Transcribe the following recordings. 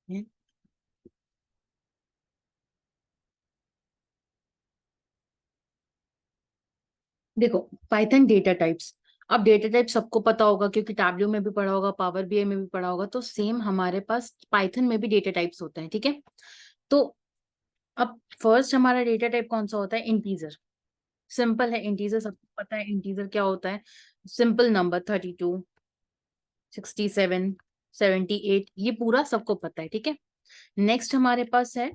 हैं। देखो, Python data types, अब डेटा टाइप सबको पता होगा क्योंकि टैब्ल्यू में भी पढ़ा होगा, पावर बीआई में भी पढ़ा होगा, तो सेम हमारे पास पाइथन में भी डेटा टाइप्स होते हैं, ठीक है। तो अब फर्स्ट हमारा डेटा टाइप कौन सा होता है? इंटीजर। सिंपल है, इंटीजर सबको पता है। इंटीजर क्या होता है? सिंपल नंबर, 32, 67, 78, ये पूरा सबको पता है, ठीक है। नेक्स्ट हमारे पास है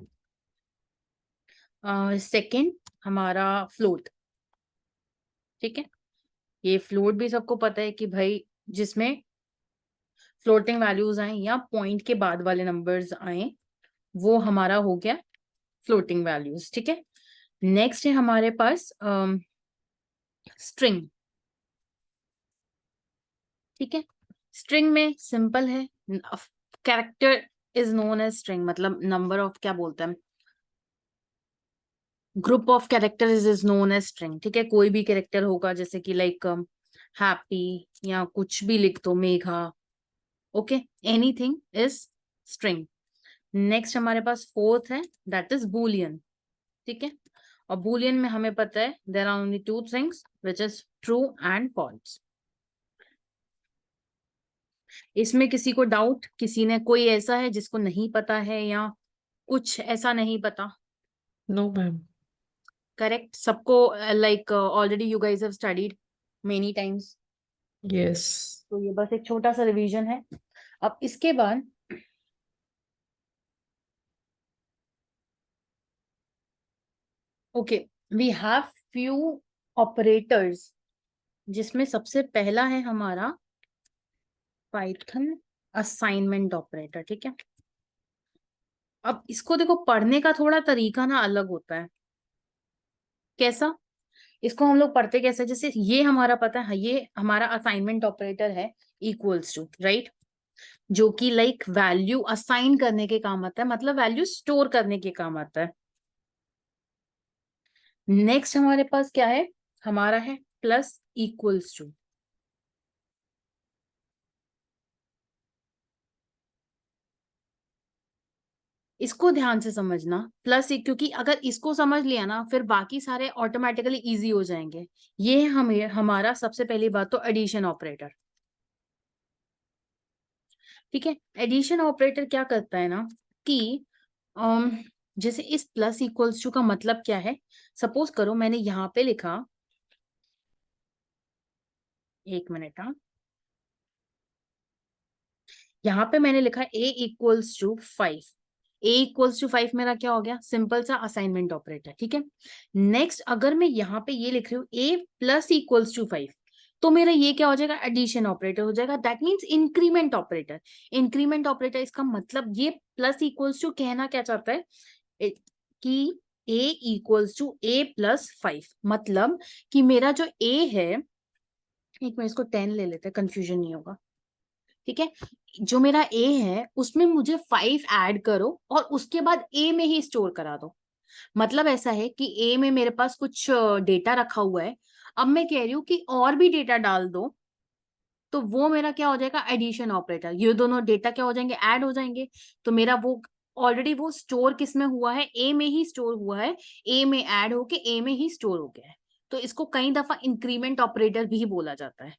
सेकंड हमारा फ्लोट, ठीक है। ये फ्लोट भी सबको पता है कि भाई जिसमें फ्लोटिंग वैल्यूज आए या पॉइंट के बाद वाले नंबर्स आए, वो हमारा हो गया फ्लोटिंग वैल्यूज, ठीक है। नेक्स्ट है हमारे पास स्ट्रिंग, ठीक है। स्ट्रिंग में सिंपल है, character is known as string, मतलब नंबर ऑफ क्या बोलते हैं, group of characters is known as string, ठीक है। कोई भी कैरेक्टर होगा जैसे कि लाइक हैप्पी या कुछ भी लिख दो, Megha, okay, anything is string. Next हमारे पास फोर्थ है, दैट इज बूलियन, ठीक है। और बूलियन में हमें पता है there are only two things which is true and false. इसमें किसी को डाउट, किसी ने कोई ऐसा है जिसको नहीं पता है या कुछ ऐसा नहीं पता? No ma'am. करेक्ट सबको, like already you guys have studied many times, yes. तो ये बस एक छोटा सा रिवीजन है। अब इसके बाद okay, we have few operators, जिसमें सबसे पहला है हमारा पाइथन असाइनमेंट ऑपरेटर, ठीक है। अब इसको देखो, पढ़ने का थोड़ा तरीका ना अलग होता है। कैसा? इसको हम लोग पढ़ते कैसे, जैसे ये हमारा पता है, ये हमारा असाइनमेंट ऑपरेटर है, इक्वल्स टू, राइट, जो कि लाइक वैल्यू असाइन करने के काम आता है, मतलब वैल्यू स्टोर करने के काम आता है। नेक्स्ट हमारे पास क्या है? हमारा है प्लस इक्वल्स टू। इसको ध्यान से समझना, प्लस, क्योंकि अगर इसको समझ लिया ना, फिर बाकी सारे ऑटोमेटिकली इजी हो जाएंगे। ये हमें हमारा सबसे पहली बात तो एडिशन ऑपरेटर, ठीक है। एडिशन ऑपरेटर क्या करता है ना कि अम, जैसे इस प्लस इक्वल्स टू का मतलब क्या है? सपोज करो मैंने यहाँ पे लिखा, एक मिनट, हाँ, यहाँ पे मैंने लिखा A equals to 5। A equals to 5 मेरा क्या हो गया? सिंपल सा असाइनमेंट ऑपरेटर, ठीक है। नेक्स्ट अगर मैं यहाँ पे ये लिख रही हूँ ए प्लस इक्वल्स टू 5, तो मेरा ये क्या हो जाएगा? एडिशन ऑपरेटर हो जाएगा, that means increment operator. Increment operator, इसका मतलब ये प्लस इक्वल्स टू कहना क्या चाहता है कि a equals to A plus 5, मतलब कि मेरा जो ए है, एक मिनट इसको 10 ले लेते हैं, कंफ्यूजन नहीं होगा, ठीक है। जो मेरा ए है उसमें मुझे 5 ऐड करो और उसके बाद ए में ही स्टोर करा दो। मतलब ऐसा है कि ए में मेरे पास कुछ डेटा रखा हुआ है, अब मैं कह रही हूँ कि और भी डेटा डाल दो, तो वो मेरा क्या हो जाएगा? Addition operator. ये दोनों डेटा क्या हो जाएंगे? ऐड हो जाएंगे। तो मेरा वो ऑलरेडी वो स्टोर किस में हुआ है? ए में ही स्टोर हुआ है, ए में ऐड होके ए में ही स्टोर हो गया है। तो इसको कई दफा इंक्रीमेंट ऑपरेटर भी बोला जाता है,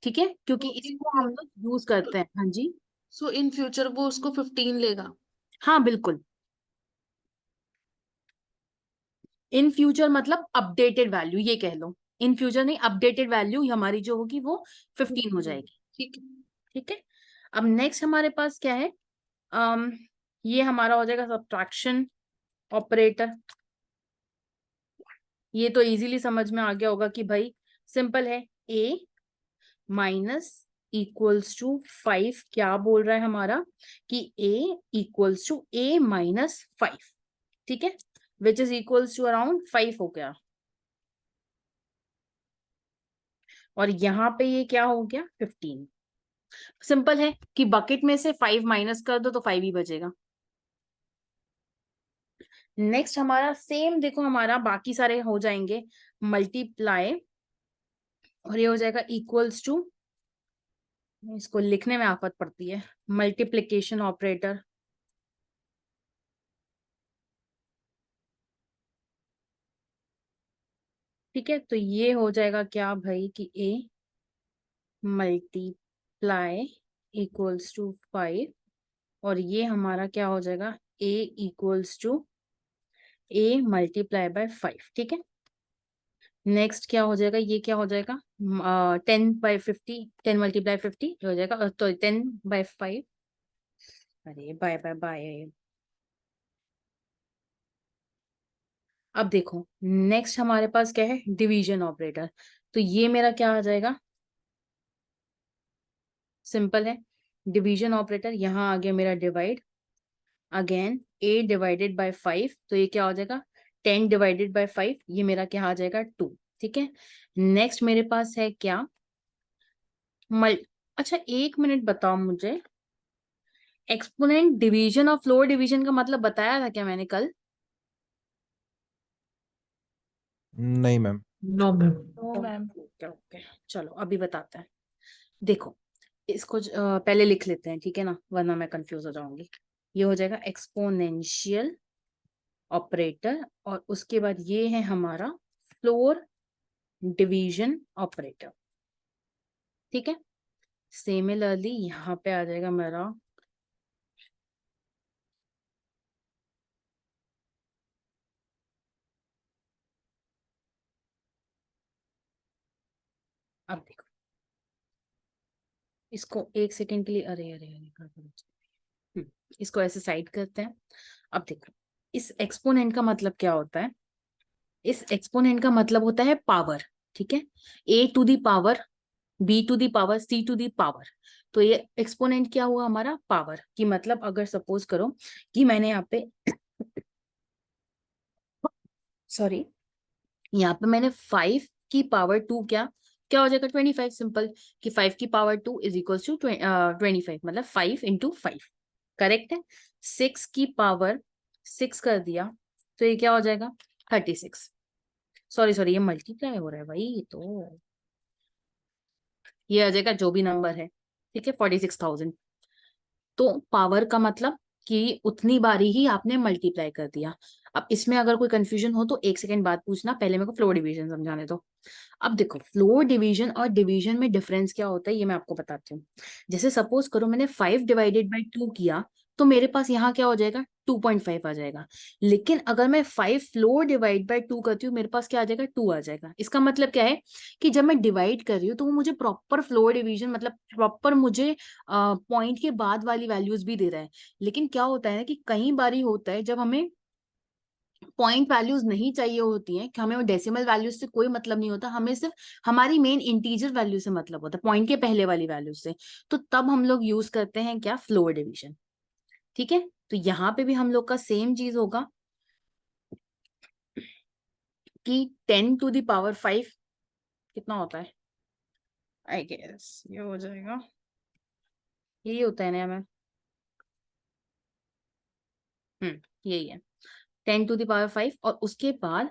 ठीक है, क्योंकि तो इन इसको हम लोग यूज करते हैं। हाँ जी, सो इन फ्यूचर वो उसको 15 लेगा। हाँ बिल्कुल। इन फ्यूचर मतलब अपडेटेड वैल्यू, ये कह लो। इन फ्यूचर नहीं, अपडेटेड वैल्यू हमारी जो होगी वो 15 हो जाएगी, ठीक है। ठीक है। अब नेक्स्ट हमारे पास क्या है? um, ये हमारा हो जाएगा सब्ट्रैक्शन ऑपरेटर। ये तो इजीली समझ में आ गया होगा कि भाई सिंपल है, ए माइनस इक्वल्स टू 5 क्या बोल रहा है हमारा? कि a equals to a minus 5, ठीक है, which is equals to around 5 हो गया। और यहाँ पे ये क्या हो गया? 15। सिंपल है कि बकेट में से 5 माइनस कर दो तो 5 ही बचेगा। नेक्स्ट हमारा सेम, देखो हमारा बाकी सारे हो जाएंगे मल्टीप्लाई, और ये हो जाएगा इक्वल्स टू, इसको लिखने में आफत पड़ती है, मल्टीप्लिकेशन ऑपरेटर, ठीक है, तो ये हो जाएगा क्या भाई कि a मल्टीप्लाई इक्वल्स टू 5, और ये हमारा क्या हो जाएगा a equals to a multiply by 5। ठीक है, नेक्स्ट क्या हो जाएगा, ये क्या हो जाएगा 10/50, 10 मल्टीप्लाई 50 हो जाएगा, तो 10/5। अरे बाय बाय बाय। अब देखो नेक्स्ट हमारे पास क्या है, डिवीजन ऑपरेटर। तो ये मेरा क्या आ जाएगा, सिंपल है, डिवीजन ऑपरेटर। यहाँ आ गया मेरा divide, again a divided by 5, तो ये क्या हो जाएगा 10 डिवाइडेड बाय 5, ये मेरा क्या आ जाएगा 2। ठीक है, नेक्स्ट मेरे पास है क्या मल अच्छा एक मिनट बताओ मुझे, एक्सपोनेंट डिवीजन और फ्लोर डिवीजन का मतलब बताया था क्या मैंने कल? नहीं मैम। No ma'am. तो मैम ओके ओके, चलो अभी बताते हैं। देखो इसको पहले लिख लेते हैं, ठीक है ना, वरना मैं कंफ्यूज हो जाऊंगी। ये हो जाएगा एक्सपोनेंशियल ऑपरेटर, और उसके बाद ये है हमारा फ्लोर डिवीजन ऑपरेटर। ठीक है, सिमिलरली यहाँ पे आ जाएगा मेरा अब देखो इसको एक सेकंड के लिए, अरे अरे अरे इसको ऐसे साइड करते हैं। अब देखो इस एक्सपोनेंट का मतलब क्या होता है, इस एक्सपोनेंट का मतलब होता है पावर। ठीक है, a to the power b to the power c to the power. तो ये एक्सपोनेंट क्या हुआ हमारा, पावर की। मतलब अगर सपोज करो कि मैंने यहाँ पे सॉरी, यहाँ पे मैंने 5 की पावर 2 क्या क्या हो जाएगा 25, सिंपल, कि 5 की पावर 2 इज इक्वल टू 25, मतलब 5 इंटू 5, करेक्ट है। 6 की पावर 6 कर दिया तो ये क्या हो जाएगा 36। सॉरी सॉरी, ये मल्टीप्लाई हो रहा है भाई, तो ये आ जाएगा जो भी नंबर है, ठीक है 46,000। तो पावर का मतलब कि उतनी बारी ही आपने मल्टीप्लाई कर दिया। अब इसमें अगर कोई कंफ्यूजन हो तो एक सेकंड बाद पूछना, पहले मेरे को फ्लोर डिवीजन समझाने दो। अब देखो फ्लोर डिवीजन और डिवीजन में डिफरेंस क्या होता है ये मैं आपको बताती हूँ। जैसे सपोज करो मैंने 5 डिवाइडेड बाई 2 किया, तो मेरे पास यहाँ क्या हो जाएगा 2.5 आ जाएगा। लेकिन अगर मैं 5 फ्लोर डिवाइड बाई 2 करती हूँ, मेरे पास क्या आ जाएगा 2 आ जाएगा। इसका मतलब क्या है कि जब मैं डिवाइड कर रही हूँ तो वो मुझे प्रॉपर फ्लोर डिवीजन, मतलब प्रॉपर मुझे पॉइंट के बाद वाली वैल्यूज भी दे रहा है। लेकिन क्या होता है ना कि कई बारी होता है जब हमें पॉइंट वैल्यूज नहीं चाहिए होती हैं, कि हमें वो डेसिमल वैल्यूज से कोई मतलब नहीं होता, हमें सिर्फ हमारी मेन इंटीजर वैल्यू से मतलब होता है, पॉइंट के पहले वाली वैल्यू से। तो तब हम लोग यूज करते हैं क्या, फ्लोर डिवीजन। ठीक है, तो यहाँ पे भी हम लोग का सेम चीज होगा कि 10⁵ कितना होता है, आई गेस ये हो जाएगा, यही होता है ना मैम, यही है 10⁵ और उसके बाद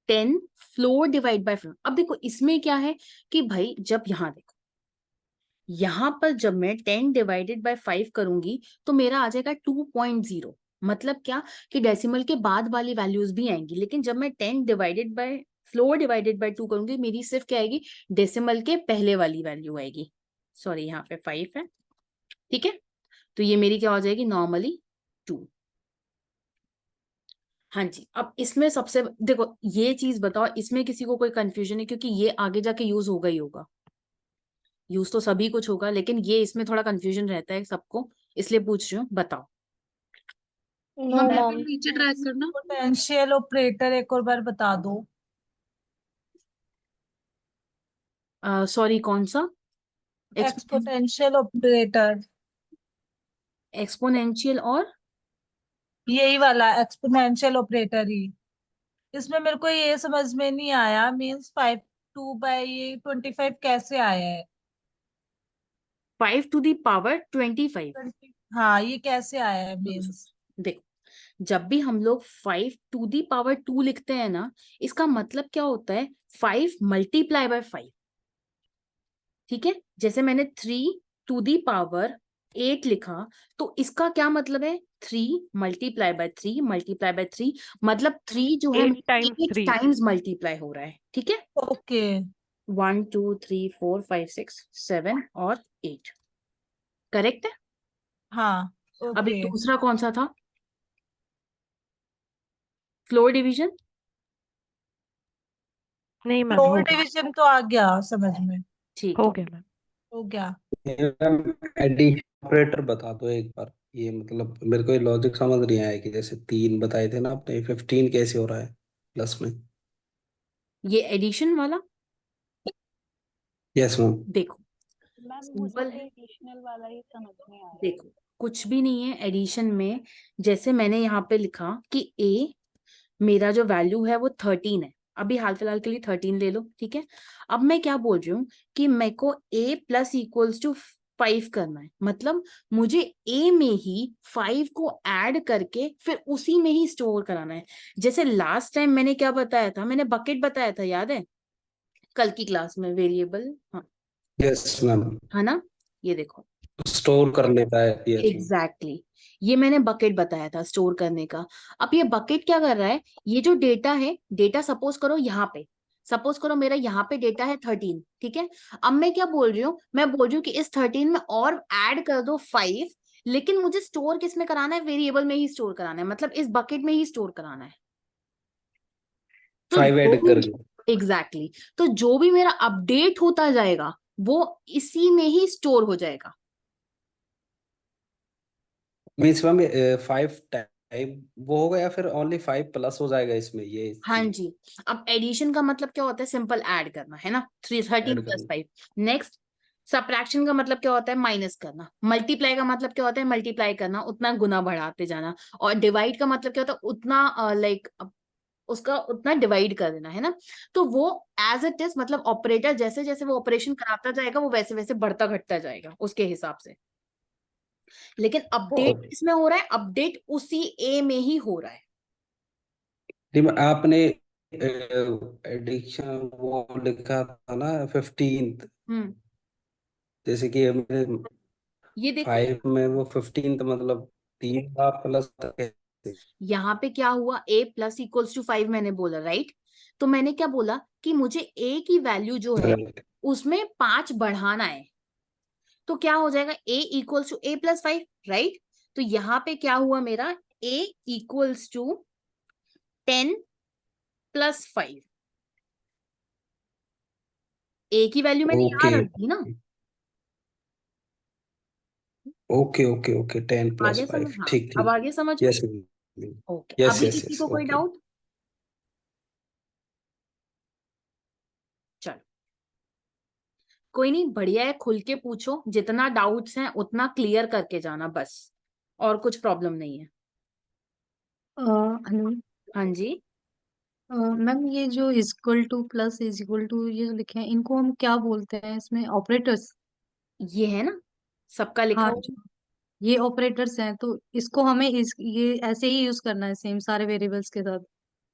10 फ्लोर डिवाइड बाय 5। अब देखो इसमें क्या है कि भाई जब यहाँ देखो, यहाँ पर जब मैं 10 डिवाइडेड बाय 5 करूंगी तो मेरा आ जाएगा 2.0। मतलब क्या कि डेसिमल के बाद वाली वैल्यूज भी आएंगी, लेकिन जब मैं 10 divided by floor divided by 2 करूंगी, मेरी सिर्फ क्या आएगी, डेसिमल के पहले वाली वैल्यू आएगी। सॉरी यहाँ पे 5 है, ठीक है, तो ये मेरी क्या हो जाएगी नॉर्मली 2। हाँ जी, अब इसमें सबसे देखो ये चीज बताओ, इसमें किसी को कोई कंफ्यूजन है, क्योंकि ये आगे जाके यूज होगा ही होगा, यूज तो सभी कुछ होगा, लेकिन ये इसमें थोड़ा कंफ्यूजन रहता है सबको, इसलिए पूछ रही हूँ, बताओ। No ma'am mom. नीचे ट्रैक करना। पोटेंशियल ऑपरेटर एक और बार बता दो। सॉरी कौन सा, एक्सपोनेंशियल ऑपरेटर, एक्सपोनेंशियल और यही वाला एक्सपोनेंशियल ऑपरेटर ही। इसमें मेरे को ये समझ में नहीं आया, मींस 5/2 कैसे आया है। 5⁵25। हाँ, ये कैसे आया है मींस। देखो जब भी हम लोग 5⁵2 लिखते हैं ना, इसका मतलब क्या होता है 5 मल्टीप्लाई बाय 5। ठीक है, जैसे मैंने 3⁵8 लिखा, तो इसका क्या मतलब है 3 मल्टीप्लाई बाय 3 मल्टीप्लाई बाय 3, मतलब 3 जो है 8 times 8 3. टाइम्स मल्टीप्लाई हो रहा है, ठीक है। ओके 1 2 3 4 5 6 7 और 8, करेक्ट है। हाँ अभी ओके। दूसरा कौन सा था, फ्लोर डिवीजन। नहीं मैम, फ्लोर हो गया. डिवीजन तो आ गया समझ में, ठीक हो है, गया मैम. हो गया। एडिशन ऑपरेटर बता दो एक बार। ये मतलब मेरे को ये लॉजिक समझ नहीं आया कि जैसे 3 बताए थे ना आपने, 15 कैसे हो रहा है प्लस में? ये एडिशन वाला यस मैम। देखो मैम मुझे सिंपल तो है, एडिशनल वाला ही समझ में आया। देखो कुछ भी नहीं है एडिशन में। जैसे मैंने यहाँ पे लिखा कि ए मेरा जो वैल्यू है वो 13 है, अभी हाल फिलहाल के लिए 13 ले लो, ठीक है। अब मैं क्या बोल रही हूँ कि मेरे को a प्लस इक्वल्स टू 5 करना है, मतलब मुझे a में ही 5 को ऐड करके फिर उसी में ही स्टोर कराना है। जैसे लास्ट टाइम मैंने क्या बताया था, मैंने बकेट बताया था, याद है कल की क्लास में, वेरिएबल, हाँ यस मैम, है ना, ये देखो स्टोर कर लेता है। Yes ma'am. एग्जैक्टली ये मैंने बकेट बताया था स्टोर करने का। अब ये बकेट क्या कर रहा है, ये जो डेटा है, डेटा सपोज करो यहाँ पे, सपोज करो मेरा यहाँ पे डेटा है 13, ठीक है। अब मैं क्या बोल रही हूँ, मैं बोल रही हूँ कि इस 13 में और ऐड कर दो 5, लेकिन मुझे स्टोर किस में कराना है, वेरिएबल में ही स्टोर कराना है, मतलब इस बकेट में ही स्टोर कराना है। तो 5 जो ऐड भी करके। एग्जैक्टली तो जो भी मेरा अपडेट होता जाएगा वो इसी में ही स्टोर हो जाएगा। मीन्स मैम 5 टाइप वो होगा या फिर ओनली 5 प्लस हो जाएगा इसमें ये हाँ चीज जी, अब एडिशन का मतलब क्या होता है, सिंपल ऐड करना है ना, 13 ऐड प्लस करना? 5। नेक्स्ट सब्ट्रैक्शन का मतलब क्या होता है, माइनस करना। मल्टीप्लाई का मतलब क्या होता है, मल्टीप्लाई करना, उतना गुना बढ़ाते जाना। और डिवाइड का मतलब क्या होता है, उतना लाइक उसका उतना डिवाइड कर देना, है ना। तो वो एज इट इज, मतलब ऑपरेटर जैसे जैसे वो ऑपरेशन कराता जाएगा वो वैसे वैसे बढ़ता घटता जाएगा उसके हिसाब से। लेकिन अपडेट ओके। किसमें हो रहा है, अपडेट उसी ए में ही हो रहा है। आपने एडिक्शन वो लिखा था ना 15th, हम्म, जैसे कि ये देखो 5 में वो 15th मतलब 3 का प्लस। यहाँ पे क्या हुआ, a प्लस इक्वल्स टू 5 मैंने बोला, राइट। तो मैंने क्या बोला कि मुझे a की वैल्यू जो है उसमें 5 बढ़ाना है, तो क्या हो जाएगा, a equals to a plus 5, right. तो यहाँ पे क्या हुआ मेरा, a equals to 10 plus 5, a की वैल्यू मैंने यहाँ ओके रख दी ना। ओके ओके ओके 10 प्लस आगे समझ, 5, हाँ ठीक अब ठीक। आगे समझ में। यस ओके, यस अभी यस किसी यस को कोई ओके। डाउट, चलो कोई नहीं, बढ़िया है, खुल के पूछो, जितना डाउट्स हैं उतना क्लियर करके जाना बस, और कुछ प्रॉब्लम नहीं है। हेलो हाँ जी, मैम, ये जो equal to plus is equal to ये जो लिखे हैं इनको हम क्या बोलते हैं इसमें, ऑपरेटर्स? ये है ना सबका लिखा हाँ, हुआ। ये ऑपरेटर्स हैं तो इसको हमें ये ऐसे ही यूज करना है सेम सारे वेरिएबल्स के साथ?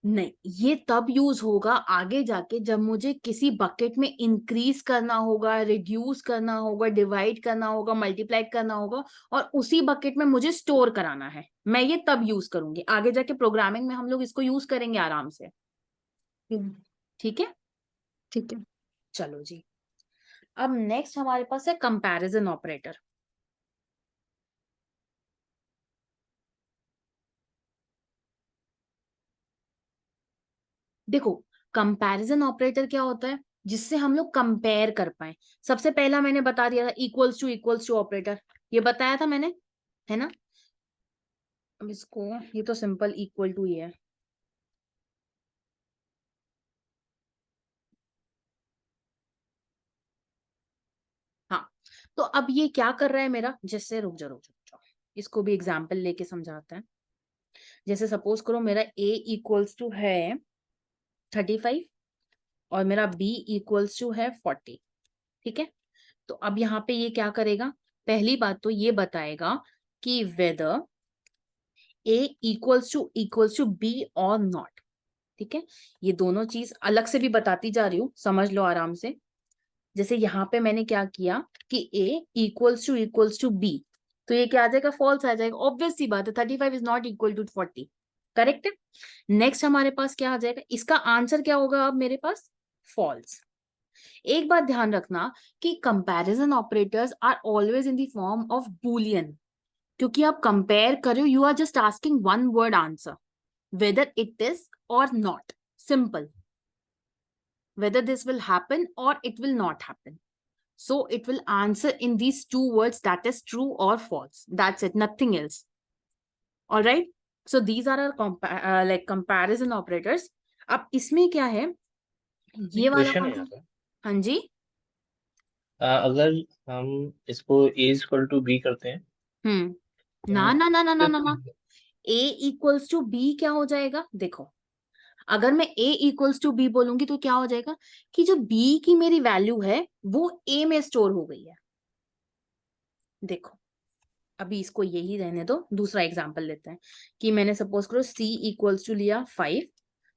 नहीं, ये तब यूज होगा आगे जाके जब मुझे किसी बकेट में इंक्रीज करना होगा, रिड्यूस करना होगा, डिवाइड करना होगा, मल्टीप्लाई करना होगा, और उसी बकेट में मुझे स्टोर कराना है, मैं ये तब यूज करूंगी। आगे जाके प्रोग्रामिंग में हम लोग इसको यूज करेंगे आराम से, ठीक है। ठीक है। चलो जी, अब नेक्स्ट हमारे पास है कंपैरिजन ऑपरेटर। देखो कंपैरिजन ऑपरेटर क्या होता है, जिससे हम लोग कंपेयर कर पाए। सबसे पहला मैंने बता दिया था इक्वल्स टू ऑपरेटर, ये बताया था मैंने, है ना। अब इसको, ये तो सिंपल इक्वल टू ही है, हाँ। तो अब ये क्या कर रहा है मेरा, जैसे रुक जाओ, इसको भी एग्जाम्पल लेके समझाते हैं। जैसे सपोज करो मेरा a इक्वल्स टू है 35 और मेरा b इक्वल्स टू है 40, ठीक है। तो अब यहाँ पे ये क्या करेगा, पहली बात तो ये बताएगा कि whether a equals to b और नॉट, ठीक है। ये दोनों चीज अलग से भी बताती जा रही हूँ, समझ लो आराम से। जैसे यहाँ पे मैंने क्या किया कि a इक्वल्स टू b, तो ये क्या आ जाएगा, फॉल्स आ जाएगा। ऑब्वियस सी बात है, 35 is not equal to 40, correct है। नेक्स्ट हमारे पास क्या आ जाएगा, इसका आंसर क्या होगा अब मेरे पास, फॉल्स। एक बात ध्यान रखना कि comparison operators are always in the form of Boolean, क्योंकि आप कंपेयर कर रहे हो, you are just asking one word answer, whether it is or not. Simple. Whether this will happen or it will not happen. So it will answer in these two words, that is true or false. That's it, nothing else. All right. So these are our like comparison operators. अब इसमें क्या है, ये वाला question है कौन यहाँ सा? पे। हाँ जी। अगर हम इसको a इक्वल टू b करते हैं ना तो ना ना ना ना ना तो ना, a इक्वल्स टू b क्या हो जाएगा, देखो अगर मैं a इक्वल्स टू b बोलूंगी तो क्या हो जाएगा कि जो b की मेरी वैल्यू है वो a में स्टोर हो गई है। देखो अभी इसको यही रहने दो, दूसरा एग्जांपल लेते हैं कि मैंने सपोज करो c इक्वल्स टू लिया 5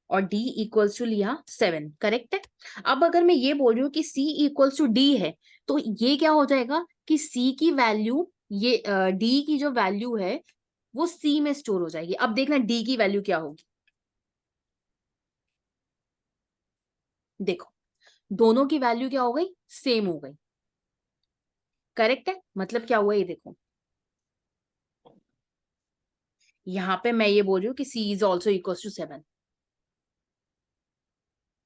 और d इक्वल्स टू लिया 7, करेक्ट है। अब अगर मैं ये बोल रही हूँ कि c इक्वल्स टू d है, तो ये क्या हो जाएगा कि c की वैल्यू, ये d की जो वैल्यू है वो c में स्टोर हो जाएगी। अब देखना d की वैल्यू क्या होगी, देखो दोनों की वैल्यू क्या हो गई, सेम हो गई, करेक्ट है। मतलब क्या हुआ ये देखो, यहाँ पे मैं ये बोल रही हूँ कि c is also equal to 7।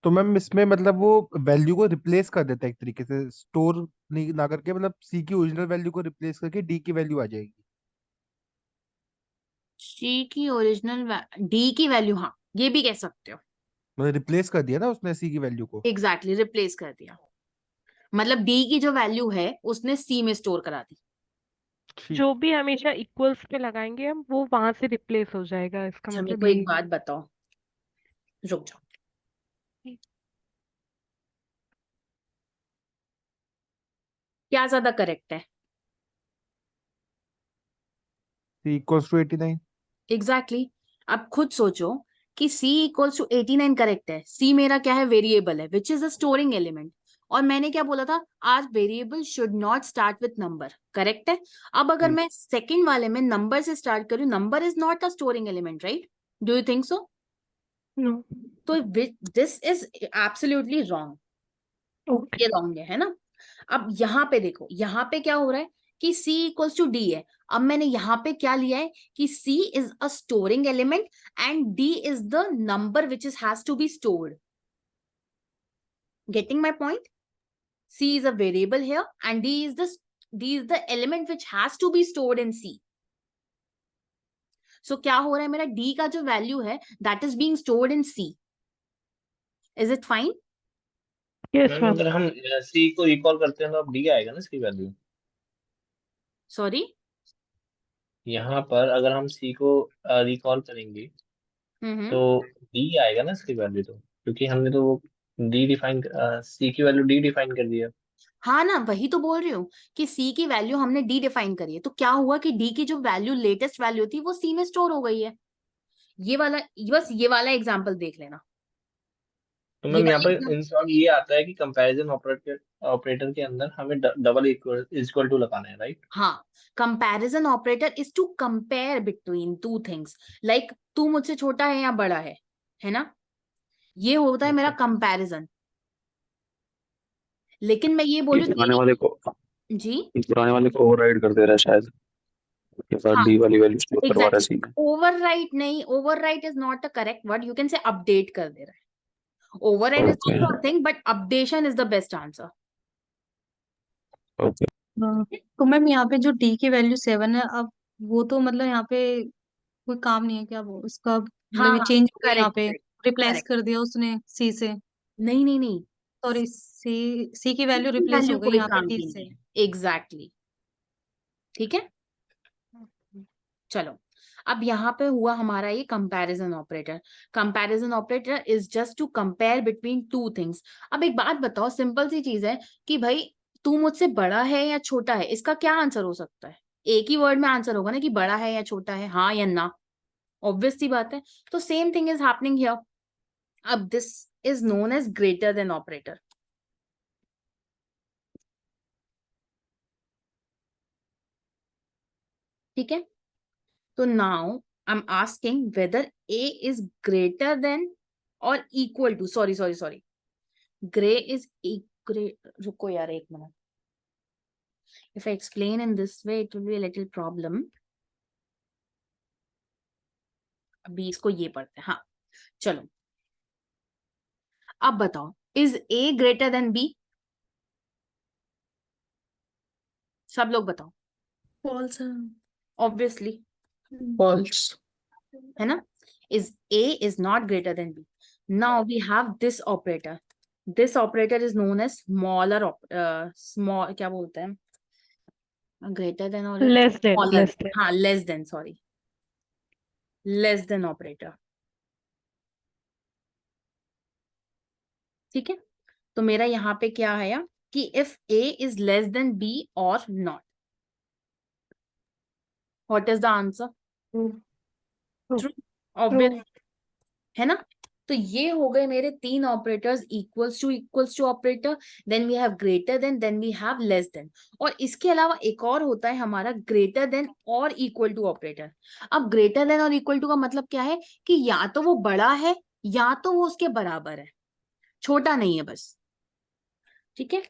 तो मैम इसमें मतलब वो वैल्यू को रिप्लेस कर देता है एक तरीके से, स्टोर नहीं ना करके, मतलब सी की ओरिजिनल वैल्यू को रिप्लेस करके डी की वैल्यू आ जाएगी। c की ओरिजिनल d की वैल्यू, हाँ ये भी कह सकते हो। मतलब रिप्लेस कर दिया ना उसने सी की वैल्यू को। एग्जैक्टली रिप्लेस कर दिया, मतलब d की जो वैल्यू है उसने c में स्टोर करा दी। ठीक। जो भी हमेशा इक्वल्स पे लगाएंगे हम, वो वहां से रिप्लेस हो जाएगा, इसका अच्छा मेरे मतलब को एक यही बात बताओ, रुक जाओ, क्या ज्यादा करेक्ट है, सी इक्वल्स टू 89। एग्जैक्टली अब खुद सोचो कि c इक्वल्स टू 89 करेक्ट है। c मेरा क्या है, वेरिएबल है which is a storing element, और मैंने क्या बोला था, आज variable should not start with number, correct है। अब अगर मैं सेकंड वाले में नंबर से स्टार्ट करूं, number is not a storing element, right, do you think so? No. तो this is absolutely wrong, okay. ये रॉन्ग है ना। अब यहाँ पे देखो, यहाँ पे क्या हो रहा है कि c इक्वल्स टू d है। अब मैंने यहाँ पे क्या लिया है कि c is a storing element and d is the number which is has to be stored. Getting my point? c is a variable here and d is the element which has to be stored in c. So क्या हो रहा है, मेरा d का जो value है that is being stored in c. Is it fine? Yes ma'am ma'am. अगर हम c को रिकॉल करते हैं तो अब d आएगा ना इसकी वैल्यू। Sorry. यहाँ पर अगर हम c को रिकॉल करेंगे तो d आएगा ना इसकी वैल्यू, तो क्योंकि हमने तो वो d डिफाइन c की वैल्यू d डिफाइन कर दिया। हाँ ना, वही तो बोल रही हूँ कि c की वैल्यू हमने d डिफाइन करी है, तो क्या हुआ कि d की जो वैल्यू लेटेस्ट वैल्यू थी वो c में स्टोर हो गई है। ये वाला, बस ये वाला एग्जांपल देख लेना, तो ये मैम यहाँ वाला पर इन शॉर्ट ये आता है कि कंपैरिजन ऑपरेटर के अंदर हमें डबल इक्वल टू लगाना है, राइट। हाँ, comparison operator is to compare between two things, like तू मुझसे छोटा है या बड़ा है ना, ये होता है मेरा कंपैरिजन। लेकिन मैं ये बोल ये रही पुराने हूँ वाले को जी, ये पुराने वाले को ओवरराइड कर दे रहा है शायद, उसके बाद हाँ डी वाली वैल्यू स्टोर करवा रहा है सी में। ओवरराइट नहीं, overwrite is not a correct word, you can say update कर दे रहा है। Overwrite is okay also a thing but updation is the best answer. Okay. तो मैम यहाँ पे जो डी की वैल्यू 7 है, अब वो तो मतलब यहाँ पे कोई काम नहीं है क्या, वो उसका मतलब हाँ ये हाँ, चेंज हो गया, यहाँ करेक्ट पे रिप्लेस करेक्ट, कर दिया उसने सी से। नहीं नहीं नहीं, सॉरी, सी की वैल्यू रिप्लेस वैल्यू हो गई कोई यहाँ पे काम डी की से। नहीं है, एग्जैक्टली, ठीक है। चलो अब यहाँ पे हुआ हमारा ये comparison operator. Comparison operator is just to compare between two things. अब एक बात बताओ, सिंपल सी चीज है कि भाई तू मुझसे बड़ा है या छोटा है, इसका क्या आंसर हो सकता है, एक ही वर्ड में आंसर होगा ना कि बड़ा है या छोटा है, हाँ या ना, ऑब्वियस सी बात है। तो same thing is happening here. अब this is known as greater than operator. ठीक है, तो now I am asking whether A is greater than और equal to, sorry grey is grey, रुको यार एक मिनट, if I explain in this way it will be a little problem. अभी इसको ये पढ़ते हैं, हाँ चलो अब बताओ, is A greater than B? सब लोग बताओ। फॉल्स है। Obviously, false. है ना, is A is not greater than B. Now we have this operator, this operator is known as smaller, small क्या बोलते हैं, ग्रेटर देन और लेस स्मॉलर, देन। हाँ less than, sorry less than operator. ठीक है, तो मेरा यहाँ पे क्या है कि if A is less than B और not, what is the answer? True, obvious, है ना। तो ये हो गए मेरे तीन operators, equals to operator, then we have greater than we have less than, और इसके अलावा एक और होता है हमारा ग्रेटर देन और इक्वल टू ऑपरेटर। अब ग्रेटर देन और इक्वल टू का मतलब क्या है कि या तो वो बड़ा है या तो वो उसके बराबर है, छोटा नहीं है बस। ठीक है,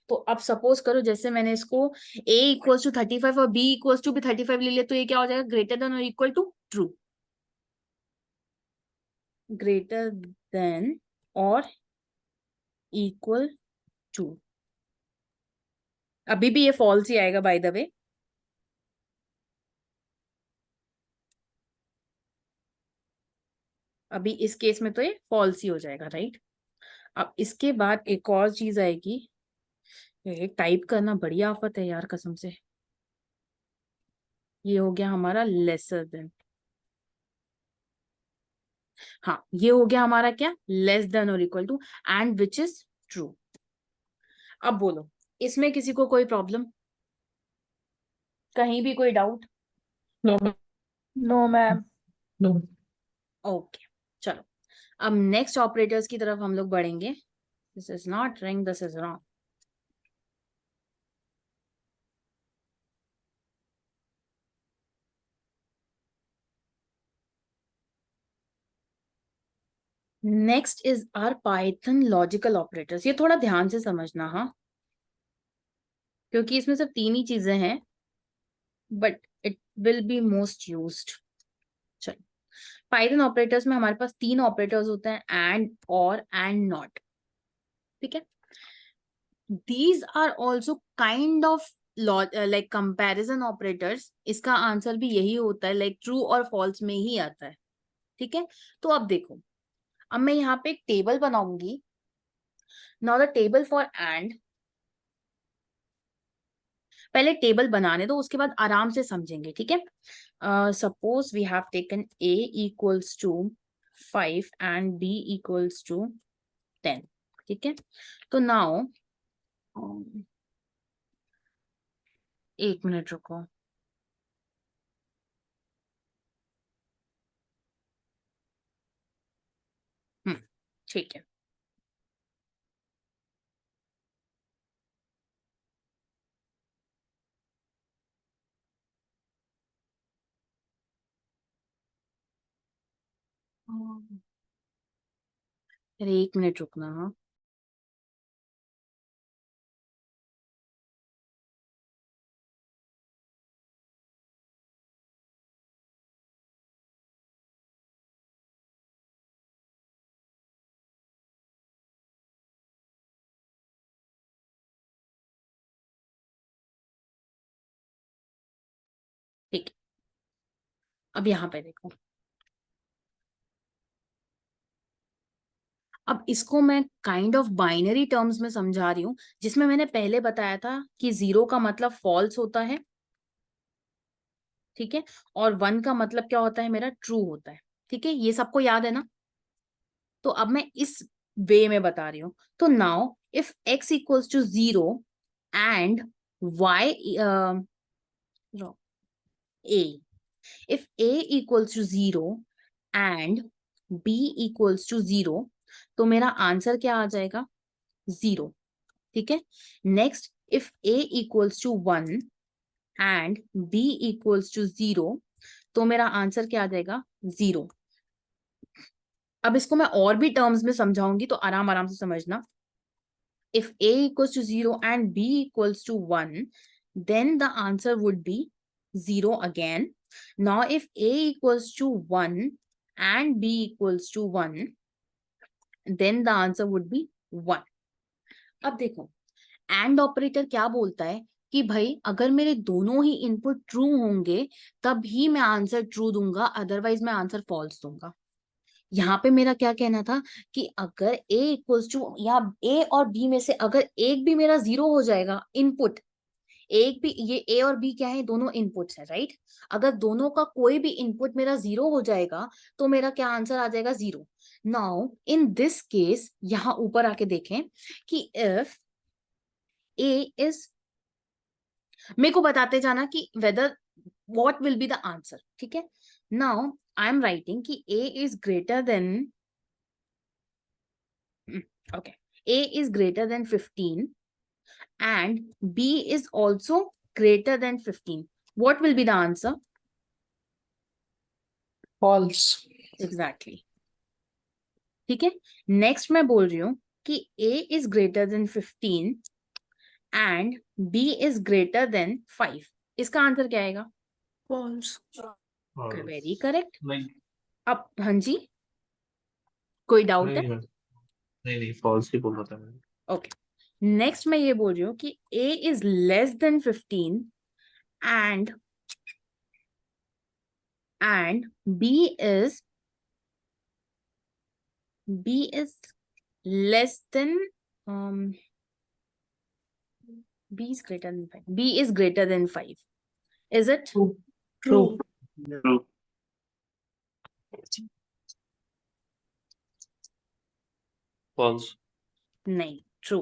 तो अब सपोज करो जैसे मैंने इसको a इक्वल्स टू 35 और b इक्वल्स टू भी 35 ले लिया, तो ये क्या हो जाएगा, ग्रेटर देन और equal to true, greater than और इक्वल टू। अभी भी ये फॉल्स ही आएगा बाय द वे, अभी इस केस में तो ये फॉल्स ही हो जाएगा, राइट। अब इसके बाद एक और चीज आएगी, ये टाइप करना बड़ी आफत है यार कसम से। ये हो गया हमारा लेसर देन, हाँ ये हो गया हमारा क्या, लेस देन और equal to, and which is true. अब बोलो, इसमें किसी को कोई प्रॉब्लम, कहीं भी कोई doubt? No no ma'am. No. Okay चलो, अब नेक्स्ट ऑपरेटर्स की तरफ हम लोग बढ़ेंगे। This is not ring, this is wrong. Next is our Python logical operators. ये थोड़ा ध्यान से समझना, हाँ, क्योंकि इसमें सिर्फ तीन ही चीजें हैं, but it will be most used. चलो, पाइथन ऑपरेटर्स में हमारे पास तीन ऑपरेटर्स होते हैं, एंड, और, एंड नॉट। ठीक है, these are also kind of like comparison operators. इसका आंसर भी यही होता है, लाइक ट्रू और फॉल्स में ही आता है। ठीक है, तो अब देखो, अब मैं यहाँ पे एक टेबल बनाऊंगी। Now the table for and, पहले टेबल बनाने दो, उसके बाद आराम से समझेंगे। ठीक है, suppose we have taken a equals to 5 and b equals to 10। ठीक है, तो नाउ एक मिनट रुको, ठीक है, अरे एक मिनट रुकना, हाँ। ठीक है, अब यहाँ पे देखो, अब इसको मैं काइंड ऑफ बाइनरी टर्म्स में समझा रही हूँ, जिसमें मैंने पहले बताया था कि 0 का मतलब फॉल्स होता है, ठीक है, और 1 का मतलब क्या होता है मेरा, ट्रू होता है। ठीक है, ये सबको याद है ना। तो अब मैं इस वे में बता रही हूँ। तो now if x equals to 0 and y a, if a equals to 0 and b equals to 0, तो मेरा आंसर क्या आ जाएगा, 0। ठीक है, next if a equals to 1 and B equals to 0, तो मेरा आंसर क्या आ जाएगा? 0। अब इसको मैं और भी टर्म्स में समझाऊंगी, तो आराम आराम से समझना। If a equals to 0 and b equals to 1, then the answer would be 0 again. Now, if a equals to 1 and b equals to 1, then the answer would be 1. अब देखो, एंड ऑपरेटर क्या बोलता है कि भाई अगर मेरे दोनों ही इनपुट ट्रू होंगे तब ही मैं आंसर ट्रू दूंगा, अदरवाइज मैं आंसर फॉल्स दूंगा। यहाँ पे मेरा क्या कहना था कि अगर a इक्वल्स टू, या a और b में से अगर एक भी मेरा 0 हो जाएगा इनपुट, एक भी, ये a और b क्या है? दोनों इनपुट्स है, राइट? अगर दोनों का कोई भी इनपुट मेरा 0 हो जाएगा तो मेरा क्या आंसर आ जाएगा? 0। नाउ इन दिस केस, यहाँ ऊपर आके देखें कि इफ a इज, मेरे को बताते जाना कि weather what will be the answer, ठीक है? Now I am writing कि a is greater than, okay, a is greater than 15 and b is also greater than 15. What will be the answer? false, Exactly. ठीक है, next मैं बोल रही हूँ कि a is greater than 15 and b is greater than 5. इसका answer क्या आएगा? false, very correct. नहीं अब हाँ जी, कोई डाउट है? नहीं नहीं फॉल्स ही बोल रहा था मैं। ओके, नेक्स्ट मैं ये बोल रही हूँ कि a is less than 15 and b is less than b is greater than 5. b is greater than 5. Is it? true, True. True. False. नहीं, ट्रू।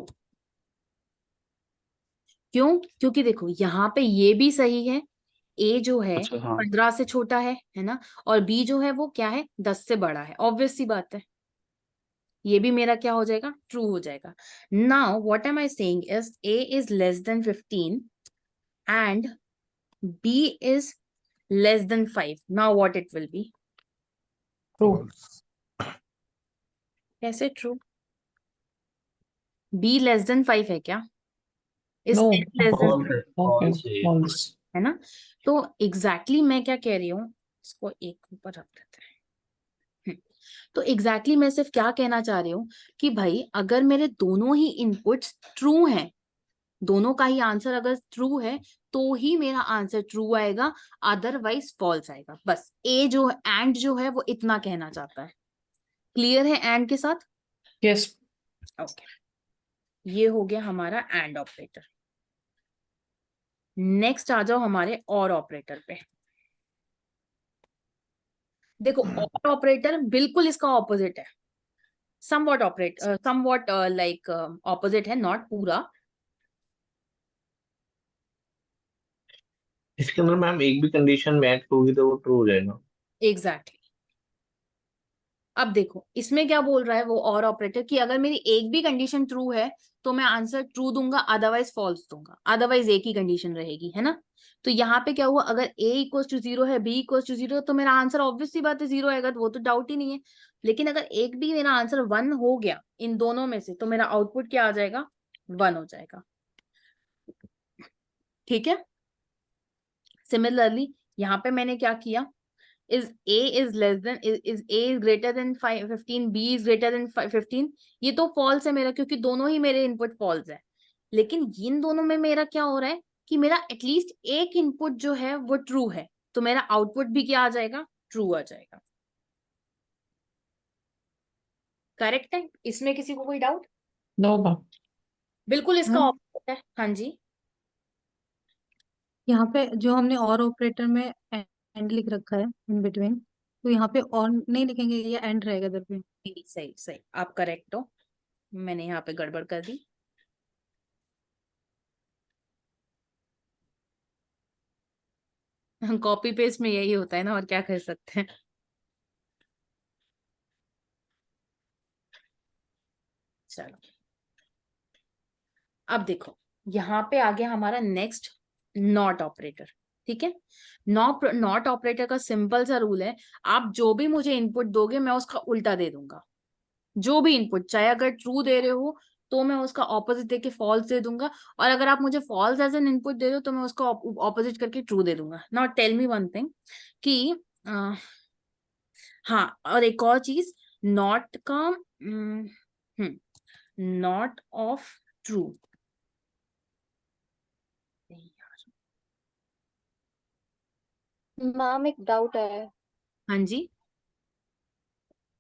क्यों? क्योंकि देखो यहाँ पे ये भी सही है, a जो है अच्छा हाँ 15 से छोटा है ना, और b जो है वो क्या है? 10 से बड़ा है। ऑब्वियस सी बात है, ये भी मेरा क्या हो जाएगा? ट्रू हो जाएगा। Now what am I saying is a इज less than 15 and b is less than 5. Now what it will be? true, कैसे ट्रू? b लेस देन 5 है क्या? Is no, n less than, okay, false है। false, है ना? तो exactly मैं क्या कह रही हूँ, इसको एक ऊपर रख देते हैं। तो एग्जैक्टली मैं सिर्फ क्या कहना चाह रही हूँ कि भाई अगर मेरे दोनों ही इनपुट्स ट्रू हैं, दोनों का ही आंसर अगर ट्रू है तो ही मेरा आंसर ट्रू आएगा, अदरवाइज फॉल्स आएगा। बस ए जो एंड जो है वो इतना कहना चाहता है। क्लियर है एंड के साथ? yes, ओके, ये हो गया हमारा एंड ऑपरेटर। नेक्स्ट आ जाओ हमारे और ऑपरेटर पे। देखो और ऑपरेटर बिल्कुल इसका ऑपोजिट है, समवॉट लाइक ऑपोजिट है, नॉट पूरा। इसके अंदर मैम एक भी कंडीशन मैच होगी तो वो ट्रू हो जाएगा। एग्जैक्टली। अब देखो इसमें क्या बोल रहा है वो और ऑपरेटर कि अगर मेरी एक भी कंडीशन ट्रू है तो मैं आंसर ट्रू दूंगा, अदरवाइज फॉल्स दूंगा, अदरवाइज एक ही कंडीशन रहेगी, है ना? तो यहाँ पे क्या हुआ, अगर a इक्वल टू 0 है, b इक्वल टू 0 तो मेरा आंसर ऑब्वियस सी बात है 0 आएगा, तो वो तो डाउट ही नहीं है। लेकिन अगर एक भी मेरा आंसर 1 हो गया इन दोनों में से तो मेरा आउटपुट क्या आ जाएगा? 1 हो जाएगा। ठीक है, सिमिलरली यहाँ पे मैंने क्या किया, is a is less than is a is greater than 15, b is greater than 15, ये तो फॉल्स है मेरा क्योंकि दोनों ही मेरे इनपुट फॉल्स है। लेकिन इन दोनों में मेरा क्या हो रहा है कि मेरा एटलीस्ट एक इनपुट जो है वो ट्रू है, तो मेरा आउटपुट भी क्या आ जाएगा? ट्रू आ जाएगा। करेक्ट है? इसमें किसी को कोई डाउट? no, ma'am, बिल्कुल इसका मैम ऑपोजिट है। हाँ जी, यहाँ पे जो हमने और ऑपरेटर में एंड लिख रखा है इन बिटवीन, तो यहाँ पे और नहीं लिखेंगे, ये एंड रहेगा इधर पे। सही सही, आप करेक्ट हो, मैंने यहाँ पे गड़बड़ कर दी। कॉपी पेस्ट में यही होता है ना, और क्या कर सकते हैं। चलो अब देखो यहाँ पे आ गया हमारा नेक्स्ट नॉट ऑपरेटर। ठीक है, नॉट ऑपरेटर का सिंपल सा रूल है, आप जो भी मुझे इनपुट दोगे मैं उसका उल्टा दे दूंगा। जो भी इनपुट, चाहे अगर ट्रू दे रहे हो तो मैं उसका ऑपोजिट देके फॉल्स दे दूंगा, और अगर आप मुझे फॉल्स एज एन इनपुट दे दो तो मैं उसका ऑपोजिट करके ट्रू दे दूंगा। Now tell me one thing कि हाँ, और एक और चीज, नॉट का नॉट ऑफ ट्रू। मैम एक डाउट है। हाँ जी,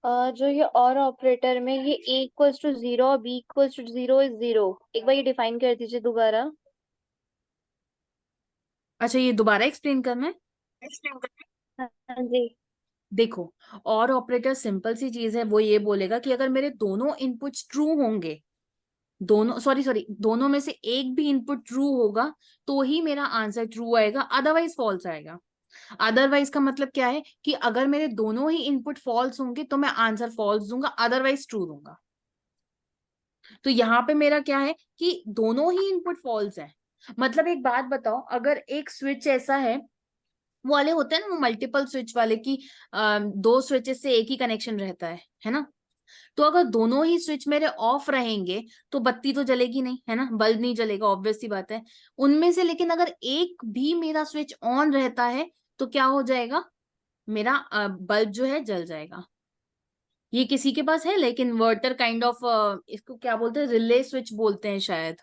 जो ये और ऑपरेटर में ये a इक्वल्स टू 0 और b इक्वल्स टू 0 इज 0, एक बार ये डिफाइन कर दीजिए दोबारा। अच्छा ये दोबारा एक्सप्लेन करना है। हाँ जी। देखो, और ऑपरेटर सिंपल सी चीज है, वो ये बोलेगा कि अगर मेरे दोनों इनपुट्स ट्रू होंगे, दोनों सॉरी दोनों में से एक भी इनपुट ट्रू होगा तो ही मेरा आंसर ट्रू आएगा, अदरवाइज फॉल्स आएगा। अदरवाइज का मतलब क्या है कि अगर मेरे दोनों ही इनपुट फॉल्स होंगे तो मैं आंसर फॉल्स दूंगा, अदरवाइज ट्रू दूंगा। तो यहाँ पे मेरा क्या है कि दोनों ही इनपुट फॉल्स है। मतलब एक बात बताओ, अगर एक स्विच ऐसा है, वो वाले होते हैं ना वो मल्टीपल स्विच वाले की, दो स्विचेस से एक ही कनेक्शन रहता है ना, तो अगर दोनों ही स्विच मेरे ऑफ रहेंगे तो बत्ती तो जलेगी नहीं, है ना, बल्ब नहीं जलेगा, ऑब्वियस सी बात है। उनमें से लेकिन अगर एक भी मेरा स्विच ऑन रहता है तो क्या हो जाएगा, मेरा बल्ब जो है जल जाएगा। ये किसी के पास है लाइक इन्वर्टर काइंड ऑफ, इसको क्या बोलते हैं, रिले स्विच बोलते हैं शायद।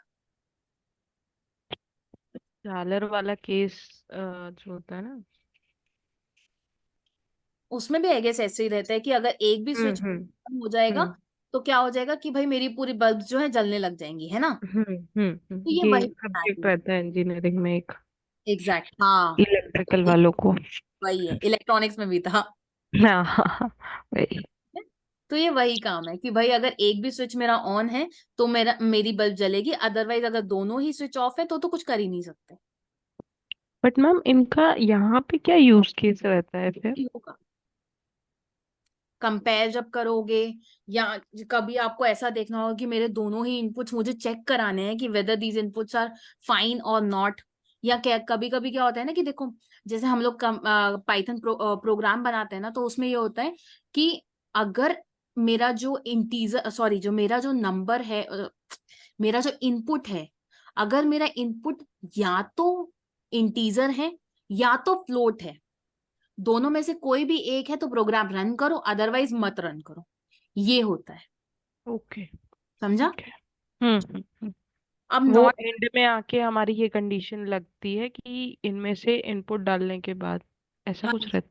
झालर वाला केस जो होता है ना। उसमें भी आई गेस ऐसे ही रहता है कि अगर एक भी स्विच हम्म हो जाएगा हम्म तो क्या हो जाएगा कि भाई मेरी पूरी बल्ब जो है जलने लग जाएंगी, है ना। तो ये ये वही सब्जेक्ट रहता है इंजीनियरिंग में एक, एग्जैक्ट, हाँ, इलेक्ट्रिकल वालों को। वही है, इलेक्ट्रॉनिक्स में भी था। हाँ वही। तो ये वही काम है कि भाई अगर एक भी स्विच मेरा ऑन है तो मेरी बल्ब जलेगी, अदरवाइज अगर दोनों ही स्विच ऑफ है तो कुछ कर ही नहीं सकते। बट मैम इनका यहाँ पे क्या यूज केस रहता है फिर? होगा, कंपेयर जब करोगे, या कभी आपको ऐसा देखना होगा कि मेरे दोनों ही इनपुट्स मुझे चेक कराने हैं कि whether these inputs are fine और नॉट, या क्या कभी कभी क्या होता है ना कि देखो, जैसे हम लोग पाइथन प्रोग्राम बनाते हैं ना, तो उसमें ये होता है कि अगर मेरा जो इंटीजर सॉरी जो मेरा जो नंबर है, मेरा जो इनपुट है, अगर मेरा इनपुट या तो इंटीजर है या तो फ्लोट है, दोनों में से कोई भी एक है तो प्रोग्राम रन करो, अदरवाइज मत रन करो। ये होता है, ओके। समझा। हम्म। अब वो नॉट, एंड में आके हमारी ये कंडीशन लगती है कि इनमें से इनपुट डालने के बाद ऐसा हाँ, कुछ रहता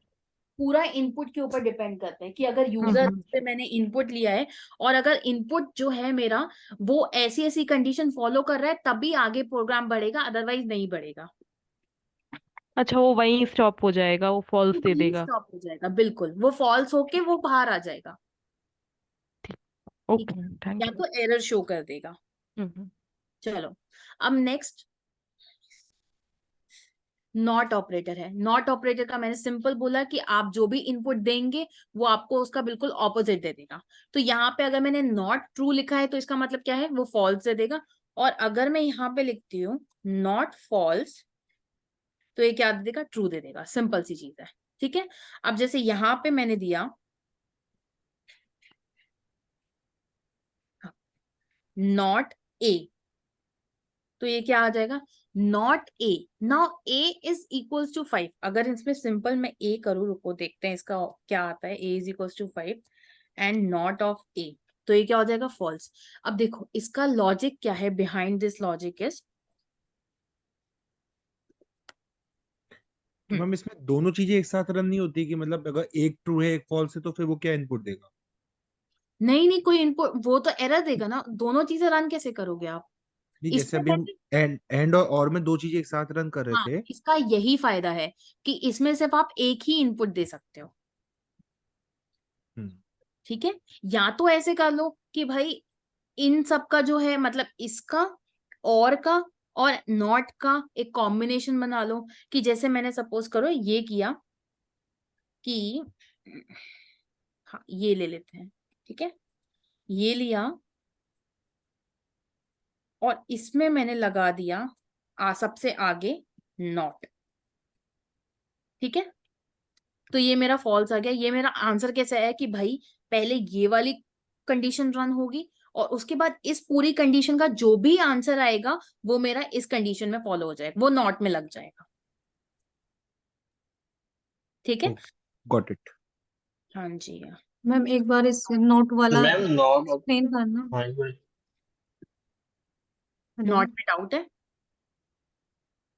पूरा इनपुट के ऊपर डिपेंड करता है कि अगर है। यूजर से मैंने इनपुट लिया है और अगर इनपुट जो है मेरा वो ऐसी ऐसी कंडीशन फॉलो कर रहा है तभी आगे प्रोग्राम बढ़ेगा, अदरवाइज नहीं बढ़ेगा। अच्छा वो वहीं स्टॉप हो जाएगा, वो फॉल्स वो दे वहीं देगा। स्टॉप हो जाएगा, बिल्कुल, वो फॉल्स होके वो बाहर आ जाएगा। ठीक ओके है, थैंक या यू। तो एरर शो कर देगा। हम्म। चलो, अब नेक्स्ट नॉट ऑपरेटर है। नॉट ऑपरेटर का मैंने सिंपल बोला कि आप जो भी इनपुट देंगे वो आपको उसका बिल्कुल ऑपोजिट दे देगा। तो यहाँ पे अगर मैंने नॉट ट्रू लिखा है तो इसका मतलब क्या है, वो फॉल्स दे देगा। और अगर मैं यहाँ पे लिखती हूँ नॉट फॉल्स तो ये क्या दे देगा, ट्रू दे देगा। सिंपल सी चीज है, ठीक है। अब जैसे यहाँ पे मैंने दिया नॉट ए, तो ये क्या आ जाएगा, not A. Now A is equals to 5। अगर इसमें सिंपल मैं ए करूँ, रुको देखते हैं इसका क्या आता है, A is equals to 5 and not of A, तो ये क्या हो जाएगा, फॉल्स। अब देखो इसका लॉजिक क्या है, बिहाइंड दिस लॉजिक इज, तो मैम इसमें दोनों चीजें एक साथ रन नहीं होती कि मतलब अगर एक ट्रू है एक फॉल्स है तो फिर वो क्या इनपुट देगा? नहीं नहीं, कोई इनपुट, वो तो एरर देगा ना, दोनों चीजें रन कैसे करोगे आप। नहीं, जैसे इसमें अभी हम वैसे, एंड और में दो चीजें एक साथ रन कर रहे हाँ, थे। इसका यही फायदा है कि इसमें सिर्फ आप एक ही इनपुट दे सकते हो, हम्म ठीक है। या तो ऐसे कर लो कि भाई इन सब का जो है मतलब इसका और का और नॉट का एक कॉम्बिनेशन बना लो, कि जैसे मैंने सपोज करो ये किया कि, हाँ ये ले लेते हैं, ठीक है, ये लिया और इसमें मैंने लगा दिया सबसे आगे नॉट। ठीक है, तो ये मेरा फॉल्स आ गया। ये मेरा आंसर कैसे है कि भाई पहले ये वाली कंडीशन रन होगी और उसके बाद इस पूरी कंडीशन का जो भी आंसर आएगा वो मेरा इस कंडीशन में फॉलो हो जाएगा, वो नॉट में लग जाएगा। ठीक है, गॉट इट। हाँ जी। मैम एक बार इस नोट वाला मैम नॉट। एक्सप्लेन करना। हाँ, एक बार। हेलो। नॉट में डाउट है?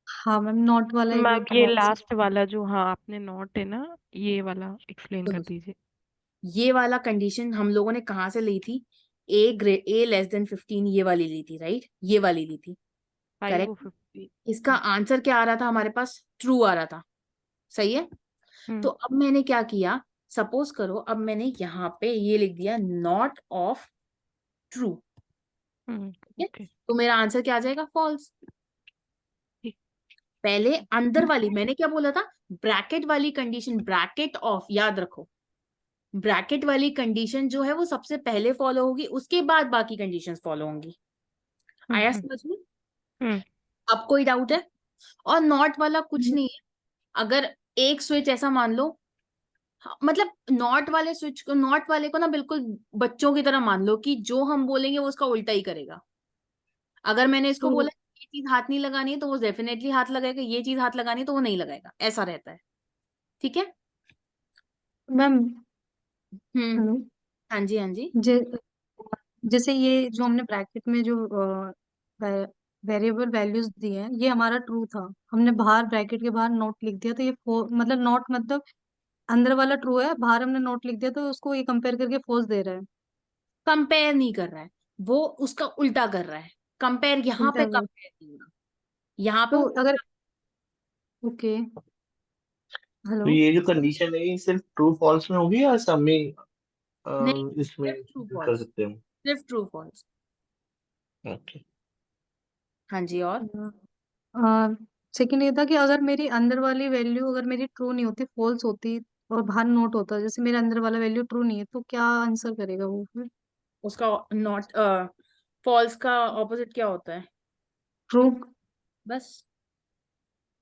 हाँ मैम, नोट वाला एक बार मैम ये वापस। लास्ट वाला जो, हाँ आपने नॉट है ना, ये वाला एक्सप्लेन कर दीजिए। ये वाला कंडीशन हम लोगों ने कहाँ से ली थी? ए लेस देन 15 ये वाली ली थी, राइट? ये वाली ली थी, 5 और करेक्ट। 50। इसका आंसर क्या आ रहा था हमारे पास? ट्रू आ रहा था, सही है। तो अब मैंने क्या किया, सपोज करो अब मैंने यहाँ पे ये लिख दिया नॉट ऑफ ट्रू, ठीक है, ओके। तो मेरा आंसर क्या आ जाएगा? फॉल्स। पहले अंदर वाली मैंने क्या बोला था? ब्रैकेट वाली कंडीशन, ब्रैकेट ऑफ, याद रखो, ब्रैकेट वाली कंडीशन जो है वो सबसे पहले फॉलो होगी, उसके बाद बाकी कंडीशंस फॉलो होंगी। आया समझ में? अब कोई डाउट है? और नॉट वाला कुछ नहीं है, अगर एक स्विच ऐसा मान लो, मतलब नॉट वाले स्विच को, नॉट वाले को ना बिल्कुल बच्चों की तरह मान लो कि जो हम बोलेंगे वो उसका उल्टा ही करेगा। अगर मैंने इसको तो बोला ये चीज हाथ नहीं लगानी है तो वो डेफिनेटली हाथ लगाएगा, ये चीज हाथ लगानी है तो वो नहीं लगाएगा, ऐसा रहता है। ठीक है मैम। हम्म, हेलो। हाँ जी हाँ जी। जे- जैसे ये जो हमने ब्रैकेट में जो वेरिएबल वैल्यूज दिए हैं, ये हमारा ट्रू था। हमने बाहर ब्रैकेट के बाहर नोट लिख दिया, तो ये मतलब नॉट मतलब अंदर वाला ट्रू है, बाहर हमने नोट लिख दिया तो उसको ये कंपेयर करके फॉल्स दे रहा है। कंपेयर नहीं कर रहा है, वो उसका उल्टा कर रहा है। कंपेयर यहाँ पे उल्टा कर। कंपेयर नहीं होना, यहाँ पे तो वो अगर ओके। तो हेलो। ये जो कंडीशन है ये सिर्फ ट्रू फॉल्स में होगी या सब में नहीं, इसमें सिर्फ ट्रू कर फॉल्स, सकते हैं? सिर्फ ट्रू फॉल्स। ओके। हाँ जी। और सेकंड ये था कि अगर मेरी अंदर वाली वैल्यू अगर मेरी ट्रू नहीं होती, फॉल्स होती और बाहर नोट होता, जैसे मेरे अंदर वाला वैल्यू ट्रू नहीं है, तो क्या आंसर करेगा वो फिर? उसका नॉट फॉल्स का ऑपोजिट क्या होता है? ट्रू। बस।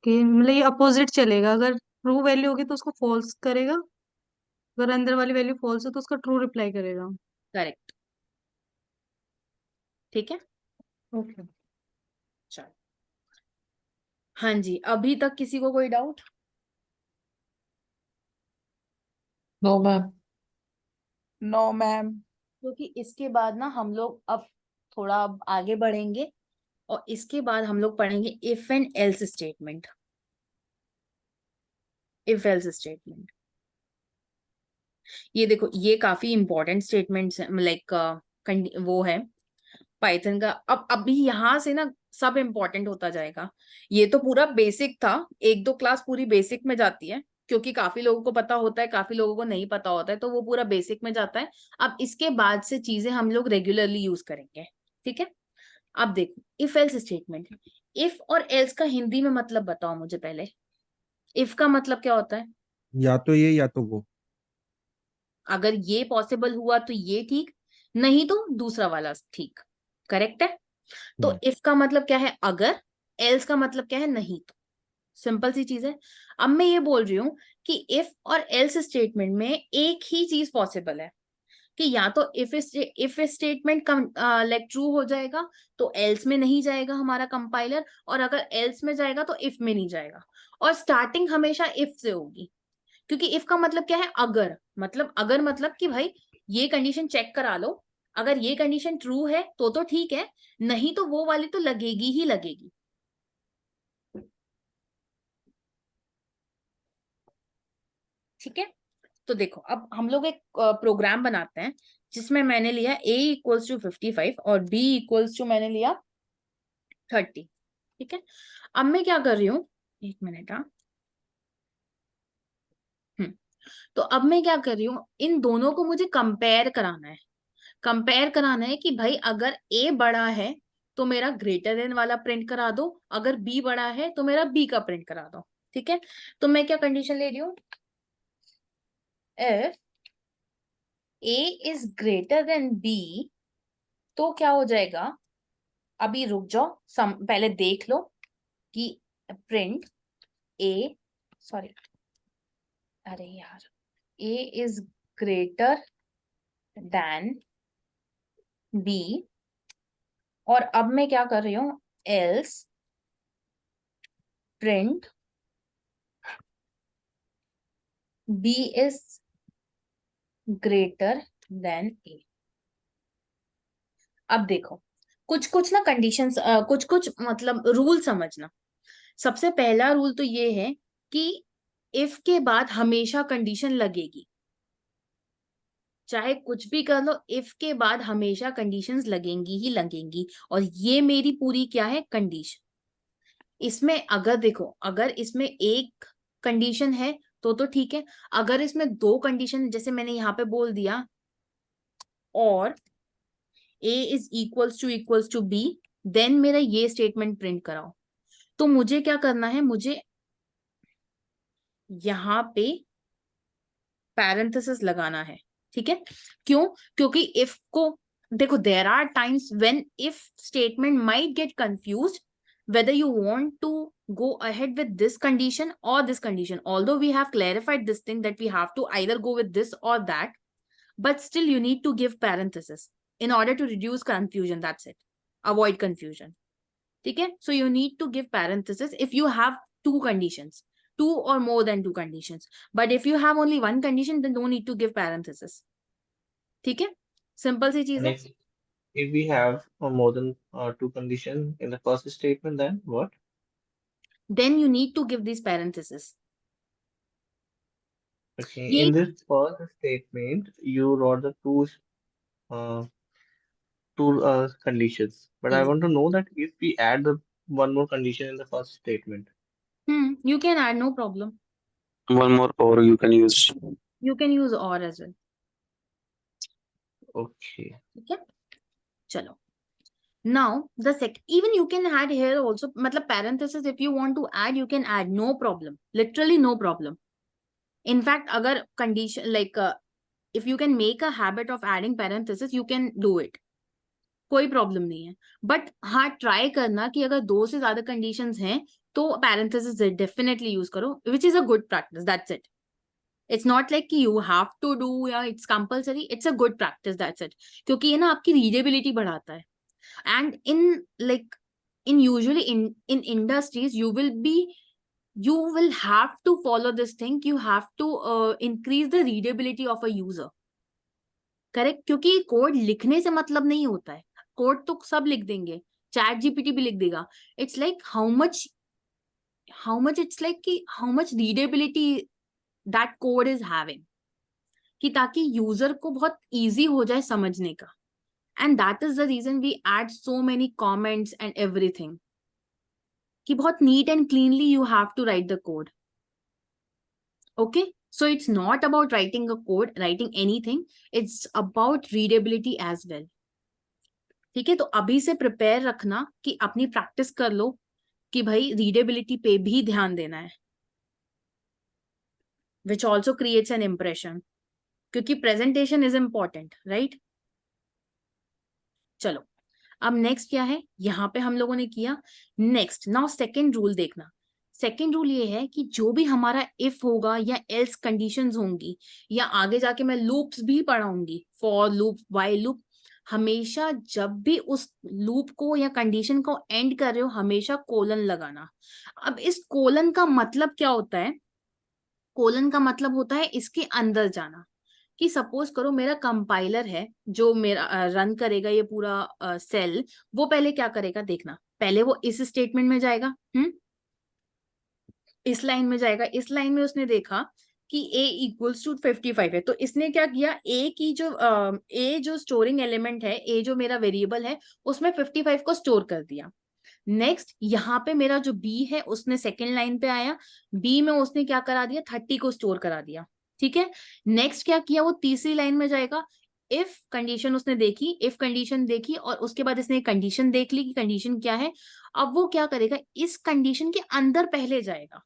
कि मतलब ये अपोजिट चलेगा, अगर ट्रू वैल्यू होगी तो उसको फॉल्स करेगा, अगर अंदर वाली वैल्यू फॉल्स है तो उसका ट्रू रिप्लाई करेगा। करेक्ट। ठीक है, ओके। चलो। हाँ जी, अभी तक किसी को कोई doubt? No ma'am. No ma'am. क्योंकि इसके बाद ना हम लोग अब थोड़ा अब आगे बढ़ेंगे और इसके बाद हम लोग पढ़ेंगे if and else statement. If else statement, ये देखो ये काफी इंपॉर्टेंट स्टेटमेंट्स लाइक वो है पाइथन का। अब अभी यहाँ से ना सब इम्पोर्टेंट होता जाएगा। ये तो पूरा बेसिक था, एक दो क्लास पूरी बेसिक में जाती है क्योंकि काफी लोगों को पता होता है, काफी लोगों को नहीं पता होता है, तो वो पूरा बेसिक में जाता है। अब इसके बाद से चीजें हम लोग रेगुलरली यूज करेंगे। ठीक है, अब देखो इफ एल्स स्टेटमेंट, इफ और एल्स का हिंदी में मतलब बताओ मुझे पहले। इफ का मतलब क्या होता है? या तो ये या तो वो। अगर ये पॉसिबल हुआ तो ये ठीक, नहीं तो दूसरा वाला ठीक। करेक्ट है? तो इफ का मतलब क्या है? अगर। एल्स का मतलब क्या है? नहीं तो। सिंपल सी चीज है। अब मैं ये बोल रही हूं कि इफ और एल्स स्टेटमेंट में एक ही चीज पॉसिबल है कि या तो इफ स्टेटमेंट लाइक ट्रू हो जाएगा तो एल्स में नहीं जाएगा हमारा कंपाइलर, और अगर एल्स में जाएगा तो इफ में नहीं जाएगा। और स्टार्टिंग हमेशा इफ से होगी, क्योंकि इफ का मतलब क्या है? अगर। मतलब अगर मतलब कि भाई ये कंडीशन चेक करा लो, अगर ये कंडीशन ट्रू है तो ठीक है, नहीं तो वो वाली तो लगेगी ही लगेगी। ठीक है, तो देखो अब हम लोग एक प्रोग्राम बनाते हैं जिसमें मैंने लिया a इक्वल्स टू 55 और b इक्वल्स टू मैंने लिया 30। ठीक है, अब मैं क्या कर रही हूँ, एक मिनट। हाँ, तो अब मैं क्या कर रही हूँ, इन दोनों को मुझे कंपेयर कराना है। कंपेयर कराना है कि भाई अगर a बड़ा है तो मेरा ग्रेटर देन वाला प्रिंट करा दो, अगर b बड़ा है तो मेरा b का प्रिंट करा दो। ठीक है, तो मैं क्या कंडीशन ले रही हूँ, if a is greater then b, तो क्या हो जाएगा? अभी रुक जाओ, पहले देख लो कि प्रिंट ए, सॉरी, अरे यार, A is greater than B, और अब मैं क्या कर रही हूँ, else print B is greater than A. अब देखो, कुछ कुछ ना कंडीशंस, कुछ कुछ मतलब रूल समझना। सबसे पहला रूल तो ये है कि इफ के बाद हमेशा कंडीशन लगेगी, चाहे कुछ भी कर लो, इफ के बाद हमेशा कंडीशंस लगेंगी ही लगेंगी, और ये मेरी पूरी क्या है, कंडीशन। इसमें अगर देखो, अगर इसमें एक कंडीशन है तो ठीक है, अगर इसमें दो कंडीशन, जैसे मैंने यहाँ पे बोल दिया, और a is equals to b, then मेरा ये स्टेटमेंट प्रिंट कराओ, तो मुझे क्या करना है, मुझे यहाँ पे पैरेंथेसिस लगाना है, ठीक है। क्यों? क्योंकि इफ को देखो, there are times when if statement might get confused whether you want to go ahead with this condition or this condition, although we have clarified this thing that we have to either go with this or that, but still you need to give parenthesis in order to reduce confusion, that's it, avoid confusion, ठीक है। So you need to give parenthesis if you have two conditions, two or more than two conditions, but if you have only one condition then no need to give parenthesis, ठीक है, simple सी चीज And है। if we have more than two conditions in the first statement, then what? Then you need to give these parenthesis. Okay, ये in this first statement, you wrote the two conditions, but I want to know that if we add the one more condition in the first statement. You can add, no problem. One more or you can use. You can use or as well. Okay. ठीक है, चलो। Now the even you can add here also, मतलब parenthesis if you want to add you can add, no problem, literally no problem. In fact, अगर condition like if you can make a habit of adding parenthesis you can do it, कोई problem नहीं है। But हाँ, try करना कि अगर दो से ज्यादा कंडीशंस हैं तो पैरेंथेसिस डेफिनेटली यूज करो, which is a good practice, that's it. It's not like कि यू हैव टू डू या it's compulsory, it's a good practice, that's it. क्योंकि ये ना आपकी रीडेबिलिटी बढ़ाता है, and in like in usually in industries you will have to follow this thing, you have to increase the readability of a user, correct. क्योंकि code लिखने से मतलब नहीं होता है, कोड तो सब लिख देंगे, चैट जीपीटी भी लिख देगा, it's like how much it's like कि how much readability that code is having, कि ताकि यूजर को बहुत इजी हो जाए समझने का। And that is the reason we add so many comments and everything, कि बहुत neat and cleanly you have to write the code, okay. So it's not about writing a code, writing anything, it's about readability as well, ठीक है। तो अभी से prepare रखना कि अपनी प्रैक्टिस कर लो कि भाई रीडेबिलिटी पे भी ध्यान देना है, which also creates an impression, क्योंकि प्रेजेंटेशन इज इंपॉर्टेंट, राइट। चलो, अब नेक्स्ट क्या है, यहाँ पे हम लोगों ने किया। नेक्स्ट नाउ सेकेंड रूल देखना। सेकेंड रूल ये है कि जो भी हमारा इफ होगा या एल्स कंडीशंस होंगी, या आगे जाके मैं लूप्स भी पढ़ाऊंगी, फॉर लूप, व्हाइल लूप, हमेशा जब भी उस लूप को या कंडीशन को एंड कर रहे हो हमेशा कोलन लगाना। अब इस कोलन का मतलब क्या होता है, कोलन का मतलब होता है इसके अंदर जाना, कि सपोज करो मेरा कंपाइलर है जो मेरा रन करेगा ये पूरा सेल, वो पहले क्या करेगा देखना, पहले वो इस स्टेटमेंट में जाएगा, इस लाइन में जाएगा, इस लाइन में उसने देखा कि a इक्वल्स टू 55 है, तो इसने क्या किया, a जो स्टोरिंग एलिमेंट है, a जो मेरा वेरिएबल है उसमें 55 को स्टोर कर दिया। नेक्स्ट यहाँ पे मेरा जो b है उसने सेकेंड लाइन पे आया, b में उसने क्या करा दिया, 30 को स्टोर करा दिया, ठीक है। नेक्स्ट क्या किया, वो तीसरी लाइन में जाएगा, इफ कंडीशन उसने देखी, इफ कंडीशन देखी, और उसके बाद इसने कंडीशन देख ली कि कंडीशन क्या है। अब वो क्या करेगा, इस कंडीशन के अंदर पहले जाएगा,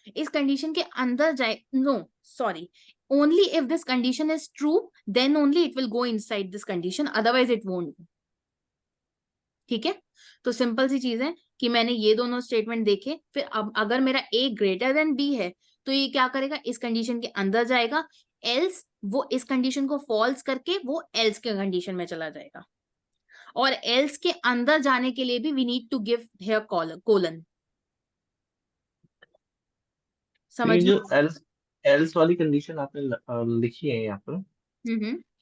इस कंडीशन के अंदर जाए, no sorry, only if this condition is true then only it will go inside this condition, otherwise it won't, ठीक है, तो सिंपल सी चीज है कि मैंने ये दोनों स्टेटमेंट देखे, फिर अब अगर मेरा ए ग्रेटर देन बी है तो ये क्या करेगा, इस कंडीशन के अंदर जाएगा, एल्स वो इस कंडीशन को फॉल्स करके वो एल्स के कंडीशन में चला जाएगा, और एल्स के अंदर जाने के लिए भी we need to give here colon. तो समझ ये में? जो एल्स वाली कंडीशन आपने लिखी है यहाँ पर,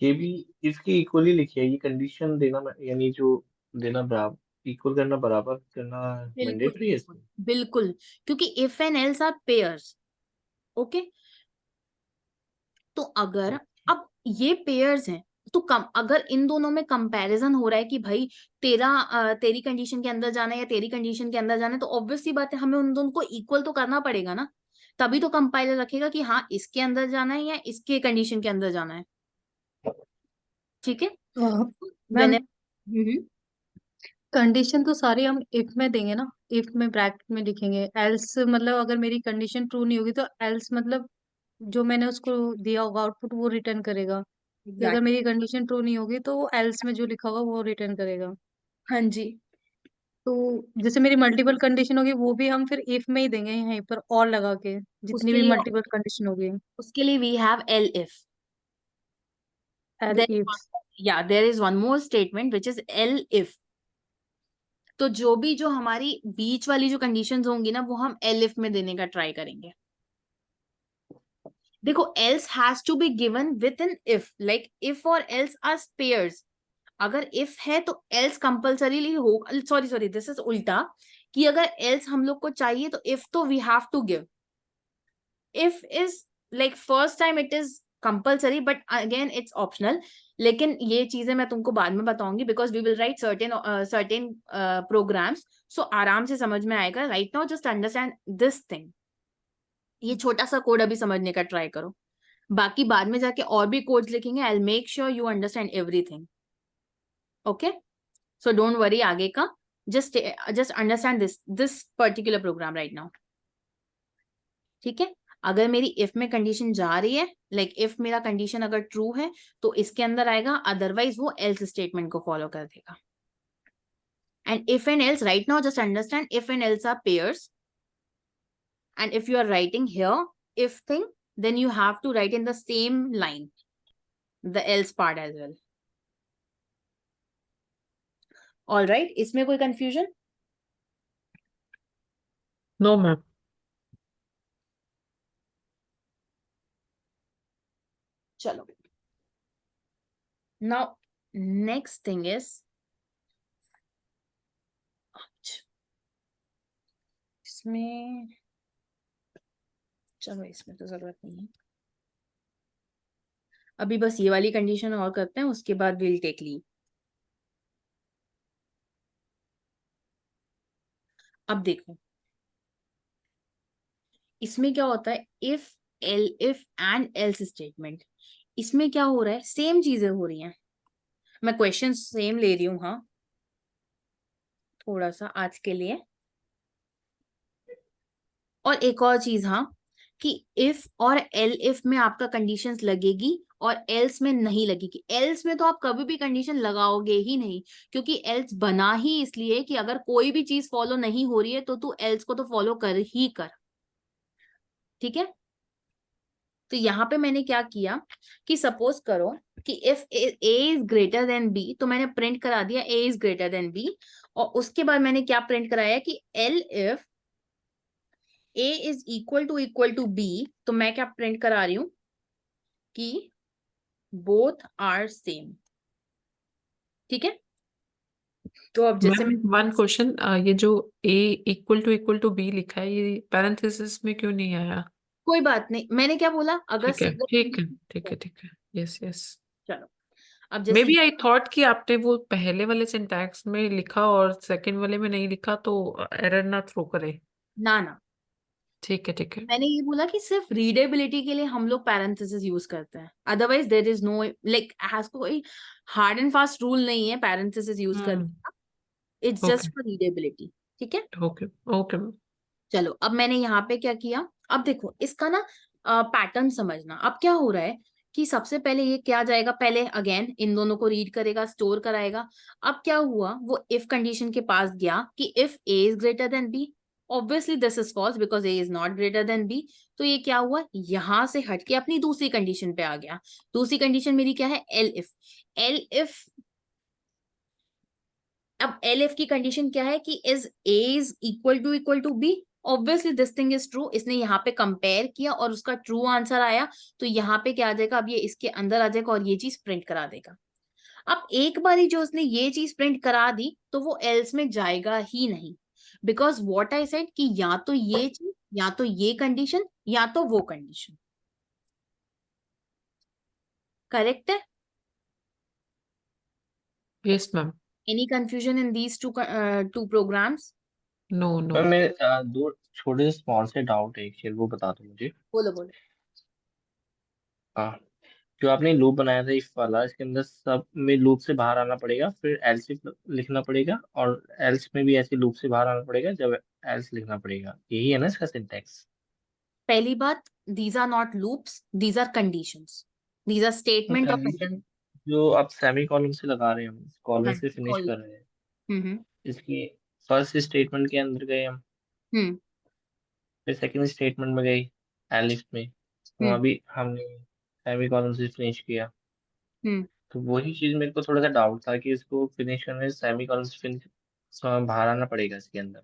ये भी इसकी इक्वली लिखी है, ये कंडीशन देना यानी जो देना बराबर इक्वल करना बराबर करना बिल्कुल मैंडेटरी है बिल्कुल इसमें। बिल्कुल, क्योंकि if and else are pairs. Okay, तो अगर अब ये पेयर्स हैं तो अगर इन दोनों में कंपैरिजन हो रहा है कि भाई तेरी कंडीशन के अंदर जाना है या तेरी कंडीशन के अंदर जाना है, तो ऑब्वियस सी बात है हमें उन दोनों को इक्वल तो करना पड़ेगा ना, तभी तो कंपाइलर रखेगा कि हाँ इसके अंदर जाना है या इसके कंडीशन के अंदर जाना है। ठीक है, मैम Whenever- कंडीशन तो सारी हम इफ में देंगे ना, इफ में ब्रैकेट में लिखेंगे, एल्स मतलब अगर मेरी कंडीशन ट्रू नहीं होगी तो एल्स मतलब जो मैंने उसको दिया होगा आउटपुट वो रिटर्न करेगा, कि अगर Exactly. मेरी कंडीशन ट्रू नहीं होगी तो वो एल्स में जो लिखा होगा वो रिटर्न करेगा। हाँ जी, तो जैसे मेरी मल्टीपल कंडीशन होगी वो भी हम फिर इफ में ही देंगे, यहीं पर और लगा के जितनी उसके भी लिए मल्टीपल कंडीशन होगी। We have elif. Elif. There is one more statement which is elif. तो जो हमारी बीच वाली जो कंडीशंस होंगी ना वो हम एल इफ में देने का ट्राई करेंगे। देखो else has to be given within if, like if और एल्स आर पेयर्स। अगर इफ है तो एल्स कंपल्सरीली हो, सॉरी दिस इज उल्टा, कि अगर एल्स हम लोग को चाहिए तो इफ तो we have to give. If is like first time it is compulsory but again it's optional, लेकिन ये चीजें मैं तुमको बाद में बताऊंगी because we will write certain programs, so आराम से समझ में आएगा। Right now just understand this thing, ये छोटा सा कोड अभी समझने का ट्राई करो, बाकी बाद में जाके और भी कोड्स लिखेंगे। I will make sure you understand everything. Okay, so don't worry आगे का, just understand this particular program right now. ठीक है, अगर मेरी इफ में कंडीशन जा रही है, लाइक इफ मेरा कंडीशन अगर ट्रू है तो इसके अंदर आएगा, अदरवाइज वो एल्स स्टेटमेंट को फॉलो कर देगा। And if and else, right now just understand if and else are pairs, and if you are writing here if thing, then you have to write in the same line the else part as well. All right, इसमें कोई confusion? No ma'am. चलो, now next thing is इसमें, चलो इसमें तो जरूरत नहीं है, अभी बस ये वाली कंडीशन और करते हैं, उसके बाद we'll take leave। अब देखो इसमें क्या होता है, if L if and else statement, इसमें क्या हो रहा है, सेम चीजें हो रही हैं। मैं क्वेश्चन सेम ले रही हूँ, हाँ थोड़ा सा आज के लिए। और एक और चीज, हाँ, कि इफ और एल इफ में आपका कंडीशंस लगेगी और एल्स में नहीं लगेगी। एल्स में तो आप कभी भी कंडीशन लगाओगे ही नहीं, क्योंकि एल्स बना ही इसलिए कि अगर कोई भी चीज फॉलो नहीं हो रही है तो तू एल्स को तो फॉलो कर ही कर। ठीक है, तो यहाँ पे मैंने क्या किया कि सपोज करो कि if A is greater than B, तो मैंने प्रिंट करा दिया A is greater than B, और उसके बाद मैंने क्या प्रिंट कराया कि elif A is equal to B, तो मैं क्या प्रिंट करा रही हूं कि बोथ आर सेम। ठीक है, तो अब जैसे मैम वन क्वेश्चन, ये जो ए इक्वल टू बी लिखा है ये पैरेंथेसिस में क्यों नहीं आया? कोई बात नहीं, मैंने क्या बोला, अगर ठीक है single- ठीक है ठीक है ठीक है, यस यस। चलो, अब मे जैसे बी आई थॉट कि आपने वो पहले वाले सिंटैक्स में लिखा और सेकंड वाले में नहीं लिखा तो एरर ना थ्रो करे। ना ठीक है ठीक है। मैंने ये बोला कि सिर्फ रीडेबिलिटी के लिए हम लोग पैरेंथेसिस यूज करते हैं, otherwise there is no like has कोई हार्ड एंड फास्ट रूल नहीं है पैरेंथेसिस यूज करने का, it's okay just for readability. ठीक है, ओके ओके। चलो अब मैंने यहाँ पे क्या किया, अब देखो इसका ना पैटर्न समझना। अब क्या हो रहा है कि सबसे पहले ये क्या जाएगा, पहले अगेन इन दोनों को रीड करेगा, स्टोर कराएगा। अब क्या हुआ, वो इफ कंडीशन के पास गया कि if A is greater than B, obviously this is false because A is not greater than B. तो ये क्या हुआ, यहां से हटके अपनी दूसरी कंडीशन पे आ गया। दूसरी कंडीशन मेरी क्या है, एल इफ। एल इफ, अब एल इफ की कंडीशन क्या है कि is A is equal to B, obviously this thing is true. इसने यहाँ पे कंपेयर किया और उसका ट्रू आंसर आया, तो यहाँ पे क्या आ जाएगा, अब ये इसके अंदर आ जाएगा और ये चीज प्रिंट करा देगा। अब एक बारी जो उसने ये चीज प्रिंट करा दी तो वो एल्स में जाएगा ही नहीं, बिकॉज व्हाट आई सेड कि या तो ये चीज, या तो ये कंडीशन, या तो वो कंडीशन। करेक्ट है? Yes ma'am. Any confusion in these two programs? No no. Ma'am मैं दो छोटे से स्मॉल से डाउट है, एक चीज वो बता दो मुझे। बोलो बोलो। हाँ, जो आपने लूप बनाया था इफ वाला, इसके अंदर सब में लूप से बाहर आना पड़ेगा, फिर एल्स लिखना पड़ेगा, और एल्स में भी ऐसे लूप से बाहर आना पड़ेगा जब एल्स लिखना पड़ेगा, यही है ना इसका सिंटैक्स? पहली बात, these are not loops, these are conditions, these are statement of condition जो आप सेमी कॉलम से लगा रहे हैं, हम कॉलम हाँ, से फिनिश कोई कर रहे हैं, हम्म इसकी फर्स्ट स्टेटमेंट के अंदर गए हम, हम्म फिर सेकंड स्टेटमेंट में गई एलिफ में, वहाँ हम्म भी हमने सेमी कॉलम से फिनिश किया। हम्म तो वही चीज मेरे को थोड़ा सा डाउट था कि इसको फिनिश करने सेमी कॉलम से फिनिश बाहर आना पड़ेगा इसके अंदर।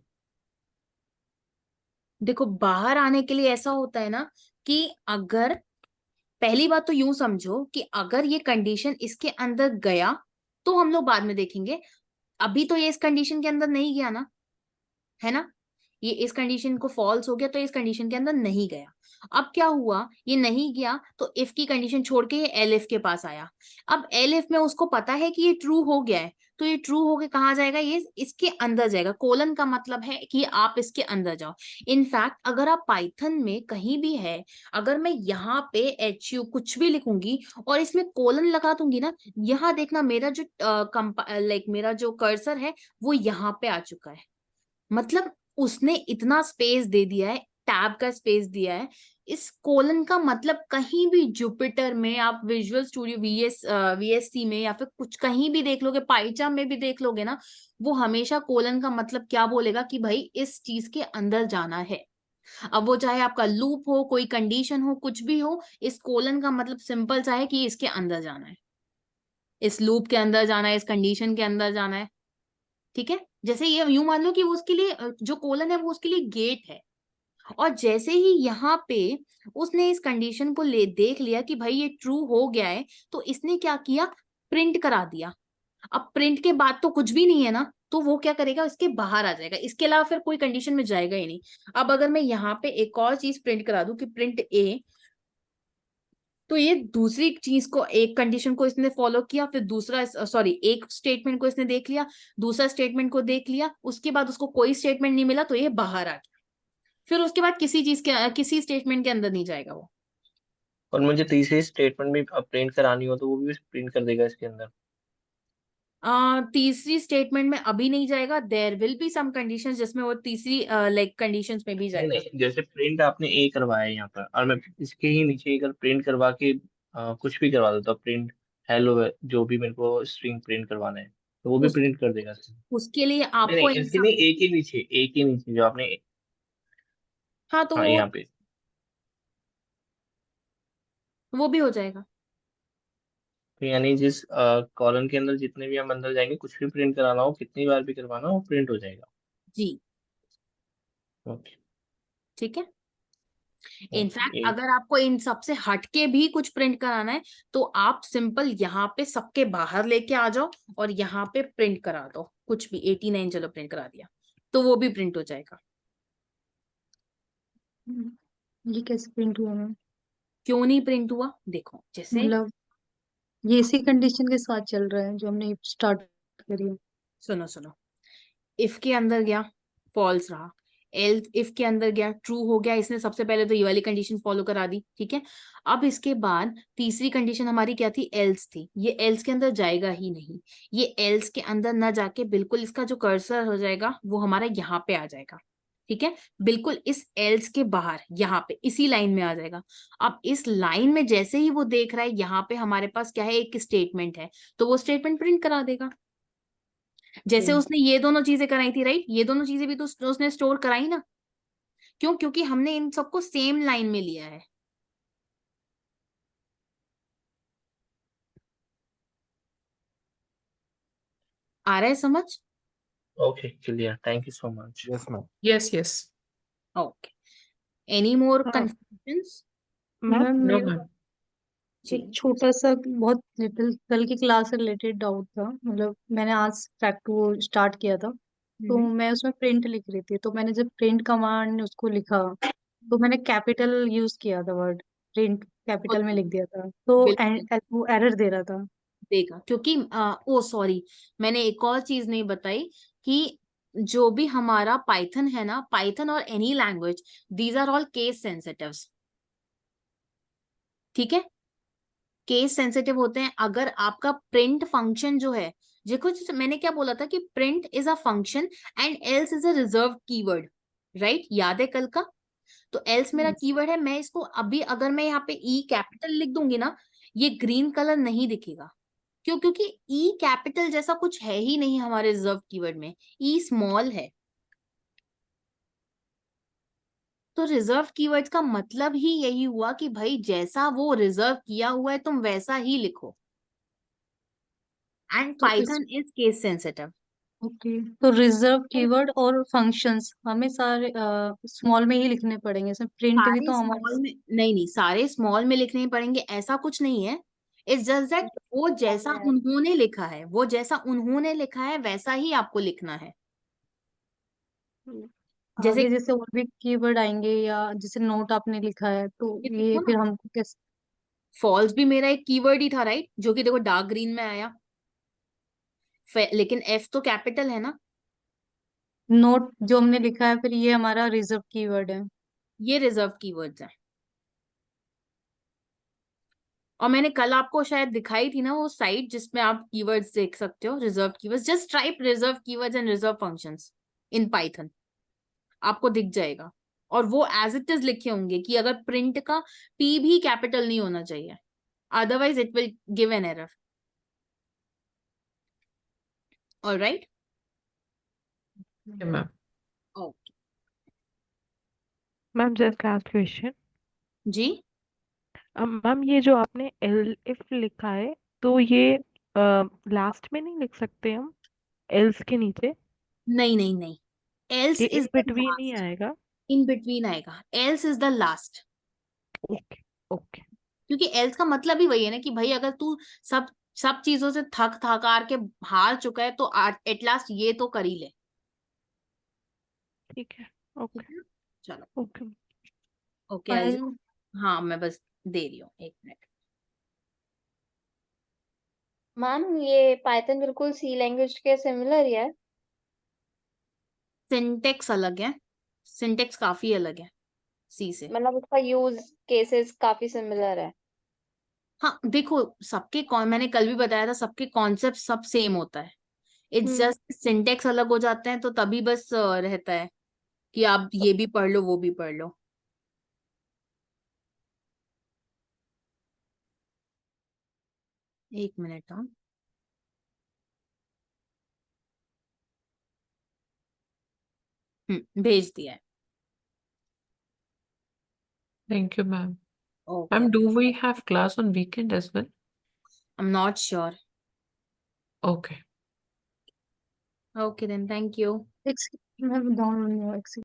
देखो, बाहर आने के लिए ऐसा होता है ना कि अगर, पहली बात तो यूं समझो कि अगर ये कंडीशन इसके अंदर गया तो हम लोग बाद में देखेंगे, अभी तो ये इस कंडीशन के अंदर नहीं गया ना, है ना, ये इस कंडीशन को फॉल्स हो गया तो इस कंडीशन के अंदर नहीं गया। अब क्या हुआ, ये नहीं गया तो इफ की कंडीशन छोड़ के ये एल इफ के पास आया। अब एल इफ में उसको पता है कि ये ट्रू हो गया है, तो ये ट्रू होके कहाँ जाएगा, ये इसके अंदर जाएगा। कोलन का मतलब है कि आप इसके अंदर जाओ। इनफैक्ट अगर आप पाइथन में कहीं भी है, अगर मैं यहाँ पे एच यू कुछ भी लिखूंगी और इसमें कोलन लगा दूंगी ना, यहाँ देखना मेरा जो मेरा जो कर्सर है वो यहाँ पे आ चुका है। मतलब उसने इतना स्पेस दे दिया है, टैब का स्पेस दिया है। इस कोलन का मतलब कहीं भी जुपिटर में, आप विजुअल स्टूडियो वीएससी में या फिर कुछ कहीं भी देख लोगे, पाइचाम में भी देख लोगे ना, वो हमेशा कोलन का मतलब क्या बोलेगा कि भाई इस चीज के अंदर जाना है। अब वो चाहे आपका लूप हो, कोई कंडीशन हो, कुछ भी हो, इस कोलन का मतलब सिंपल सा है कि इसके अंदर जाना है, इस लूप के अंदर जाना है, इस कंडीशन के अंदर जाना है। ठीक है, जैसे ये यूं मान लो कि वो उसके लिए जो कोलन है वो उसके लिए गेट है, और जैसे ही यहाँ पे उसने इस कंडीशन को देख लिया कि भाई ये ट्रू हो गया है, तो इसने क्या किया, प्रिंट करा दिया। अब प्रिंट के बाद तो कुछ भी नहीं है ना, तो वो क्या करेगा, इसके बाहर आ जाएगा, इसके अलावा फिर कोई कंडीशन में जाएगा ही नहीं। अब अगर मैं यहाँ पे एक और चीज प्रिंट करा दूं कि प्रिंट ए, तो ये दूसरी चीज को, एक कंडीशन को इसने फॉलो किया, फिर दूसरा सॉरी एक स्टेटमेंट को इसने देख लिया, दूसरा स्टेटमेंट को देख लिया, उसके बाद उसको कोई स्टेटमेंट नहीं मिला तो ये बाहर आ गया। फिर उसके बाद किसी चीज के, किसी स्टेटमेंट के अंदर नहीं जाएगा वो। और मुझे तीसरी स्टेटमेंट भी प्रिंट करानी हो तो वो भी प्रिंट कर देगा इसके अंदर? तीसरी स्टेटमेंट में अभी नहीं जाएगा, there will be some conditions जिसमें वो तीसरी कंडीशंस में भी नहीं जाएगा। नहीं, जैसे प्रिंट आपने ए करवाया यहाँ पर, और मैं इसके ही नीचे अगर प्रिंट करवा के कुछ भी करवा देता, प्रिंट हेलो जो भी मेरे को स्ट्रिंग प्रिंट करवाना है, तो वो भी उस प्रिंट कर देगा इसमें? उसके लिए नहीं आपको नहीं, इसके नहीं, एक के नीचे जो आपने, हाँ, तो हाँ यहाँ पे, वो भी हो जाएगा। तो यानी जिस कॉलम के अंदर जितने भी हम अंदर जाएंगे, कुछ भी प्रिंट कराना हो, कितनी बार भी करवाना हो, प्रिंट हो जाएगा। जी, ओके ठीक है। In fact okay. अगर आपको इन सबसे हटके भी कुछ प्रिंट कराना है तो आप सिंपल यहाँ पे सबके बाहर लेके आ जाओ और यहाँ पे प्रिंट करा दो, कुछ भी 89 चलो प्रिंट करा दिया तो वो भी प्रिंट हो जाएगा। ये कैसे प्रिंट हुआ मैम? क्यों नहीं प्रिंट हुआ, देखो जैसे, मतलब ये इसी कंडीशन के साथ चल रहा है जो हमने स्टार्ट करी है। सुनो सुनो, इफ के अंदर गया फॉल्स रहा, एल इफ के अंदर गया ट्रू हो गया, इसने सबसे पहले तो ये वाली कंडीशन फॉलो करा दी, ठीक है। अब इसके बाद तीसरी कंडीशन हमारी क्या थी, एल्स थी। ये एल्स के अंदर जाएगा ही नहीं, ये एल्स के अंदर ना जाके बिल्कुल इसका जो कर्सर हो जाएगा वो हमारा यहाँ पे आ जाएगा। ठीक है, बिल्कुल इस एल्स के बाहर यहाँ पे इसी लाइन में आ जाएगा। अब इस लाइन में जैसे ही वो देख रहा है यहाँ पे हमारे पास क्या है, एक स्टेटमेंट है, तो वो स्टेटमेंट प्रिंट करा देगा। जैसे उसने ये दोनों चीजें कराई थी, राइट, ये दोनों चीजें भी तो उसने स्टोर कराई ना। क्यों? क्योंकि हमने इन सबको सेम लाइन में लिया है। आ रहा है समझ? Okay, clear, thank you so much. Yes ma'am. Yes yes. Okay, any more हाँ कंफ्यूजन्स? मैम। मैम नो मेरा मैम। जी, एक छोटा सा बहुत लिटिल कल की क्लास से रिलेटेड डाउट था। मतलब मैंने आज फैक्ट वो स्टार्ट किया था, तो मैं उसमें प्रिंट लिख रही थी, तो मैंने जब प्रिंट कमांड उसको लिखा तो मैंने कैपिटल यूज किया था, वर्ड प्रिंट कैपिटल में लिख दिया था, तो बिल्कुल वो एरर दे रहा था। देगा, क्योंकि ओ सॉरी, मैंने एक और चीज नहीं बताई कि जो भी हमारा पाइथन है ना, पाइथन और any language, these are all case sensitives. ठीक है, केस सेंसिटिव होते हैं। अगर आपका प्रिंट फंक्शन जो है, देखो जैसे मैंने क्या बोला था कि print is a function and else is a reserve keyword, right, याद है कल का? तो एल्स मेरा कीवर्ड है, मैं इसको अभी अगर मैं यहाँ पे ई कैपिटल लिख दूंगी ना, ये ग्रीन कलर नहीं दिखेगा। क्यों? क्योंकि ई कैपिटल जैसा कुछ है ही नहीं हमारे रिजर्व कीवर्ड में, ई स्मॉल है। तो रिजर्व कीवर्ड्स का मतलब ही यही हुआ कि भाई जैसा वो रिजर्व किया हुआ है तुम वैसा ही लिखो, एंड तो इस Python is case sensitive. Okay, तो रिजर्व कीवर्ड और फंक्शंस हमें सारे स्मॉल में ही लिखने पड़ेंगे, इसमें प्रिंट भी सारे तो हमारे। स्मॉल में नहीं, नहीं सारे स्मॉल में लिखने ही पड़ेंगे, ऐसा कुछ नहीं है। इट्स जस्ट दैट वो जैसा उन्होंने लिखा है, वो जैसा उन्होंने लिखा है वैसा ही आपको लिखना है। जैसे आगे जैसे और भी कीवर्ड आएंगे, या जैसे नोट आपने लिखा है, तो ये ये देखो फिर ना, हमको कैसे। फॉल्स भी मेरा एक कीवर्ड ही था, राइट, जो कि देखो डार्क ग्रीन में आया, लेकिन एफ तो कैपिटल है ना। नोट जो हमने लिखा है फिर ये हमारा रिजर्व कीवर्ड है। ये रिजर्व कीवर्ड्स है। और मैंने कल आपको शायद दिखाई थी ना वो साइट जिसमें आप कीवर्ड्स देख सकते हो, reserve keywords, just type reserve keywords and reserve functions in Python, आपको दिख जाएगा। और वो एज इट इज लिखे होंगे कि अगर प्रिंट का पी भी कैपिटल नहीं होना चाहिए, otherwise it will give an error. Alright, ma'am. Okay ma'am just last question. जी। मैम ये जो आपने एल इफ लिखा है, तो ये लास्ट में नहीं लिख सकते हम, एल्स के नीचे? नहीं नहीं नहीं, एल्स ये is in the between he last, आएगा? इन बिटवीन आएगा, else is the last. Okay okay. क्योंकि एल्स का मतलब ही वही है ना कि भाई अगर तू सब सब चीजों से थक थकार के हार चुका है तो एट लास्ट ये तो कर ही ले। ठीक है। ठीक ओके है, चलो ओके। Okay file. हाँ मैं बस दे रही हूँ, एक मिनट। मैम ये पाइथन बिल्कुल सी लैंग्वेज के सिमिलर ही है। सिंटेक्स अलग है, सिंटेक्स काफी अलग है सी से। मतलब उसका यूज केसेस काफी सिमिलर है। हाँ देखो, सबके मैंने कल भी बताया था, सबके कॉन्सेप्ट सब सेम होता है, इट्स हम्म। जस्ट सिंटेक्स अलग हो जाते हैं, तो तभी बस रहता है कि आप ये भी पढ़ लो वो भी पढ़ लो। एक मिनट, हाँ भेज दिया है। Thank you, ma'am. Okay, Ma'am, do we have class on weekend as well? I am not sure. Okay. Okay then, thank you. मैं डाउनलोड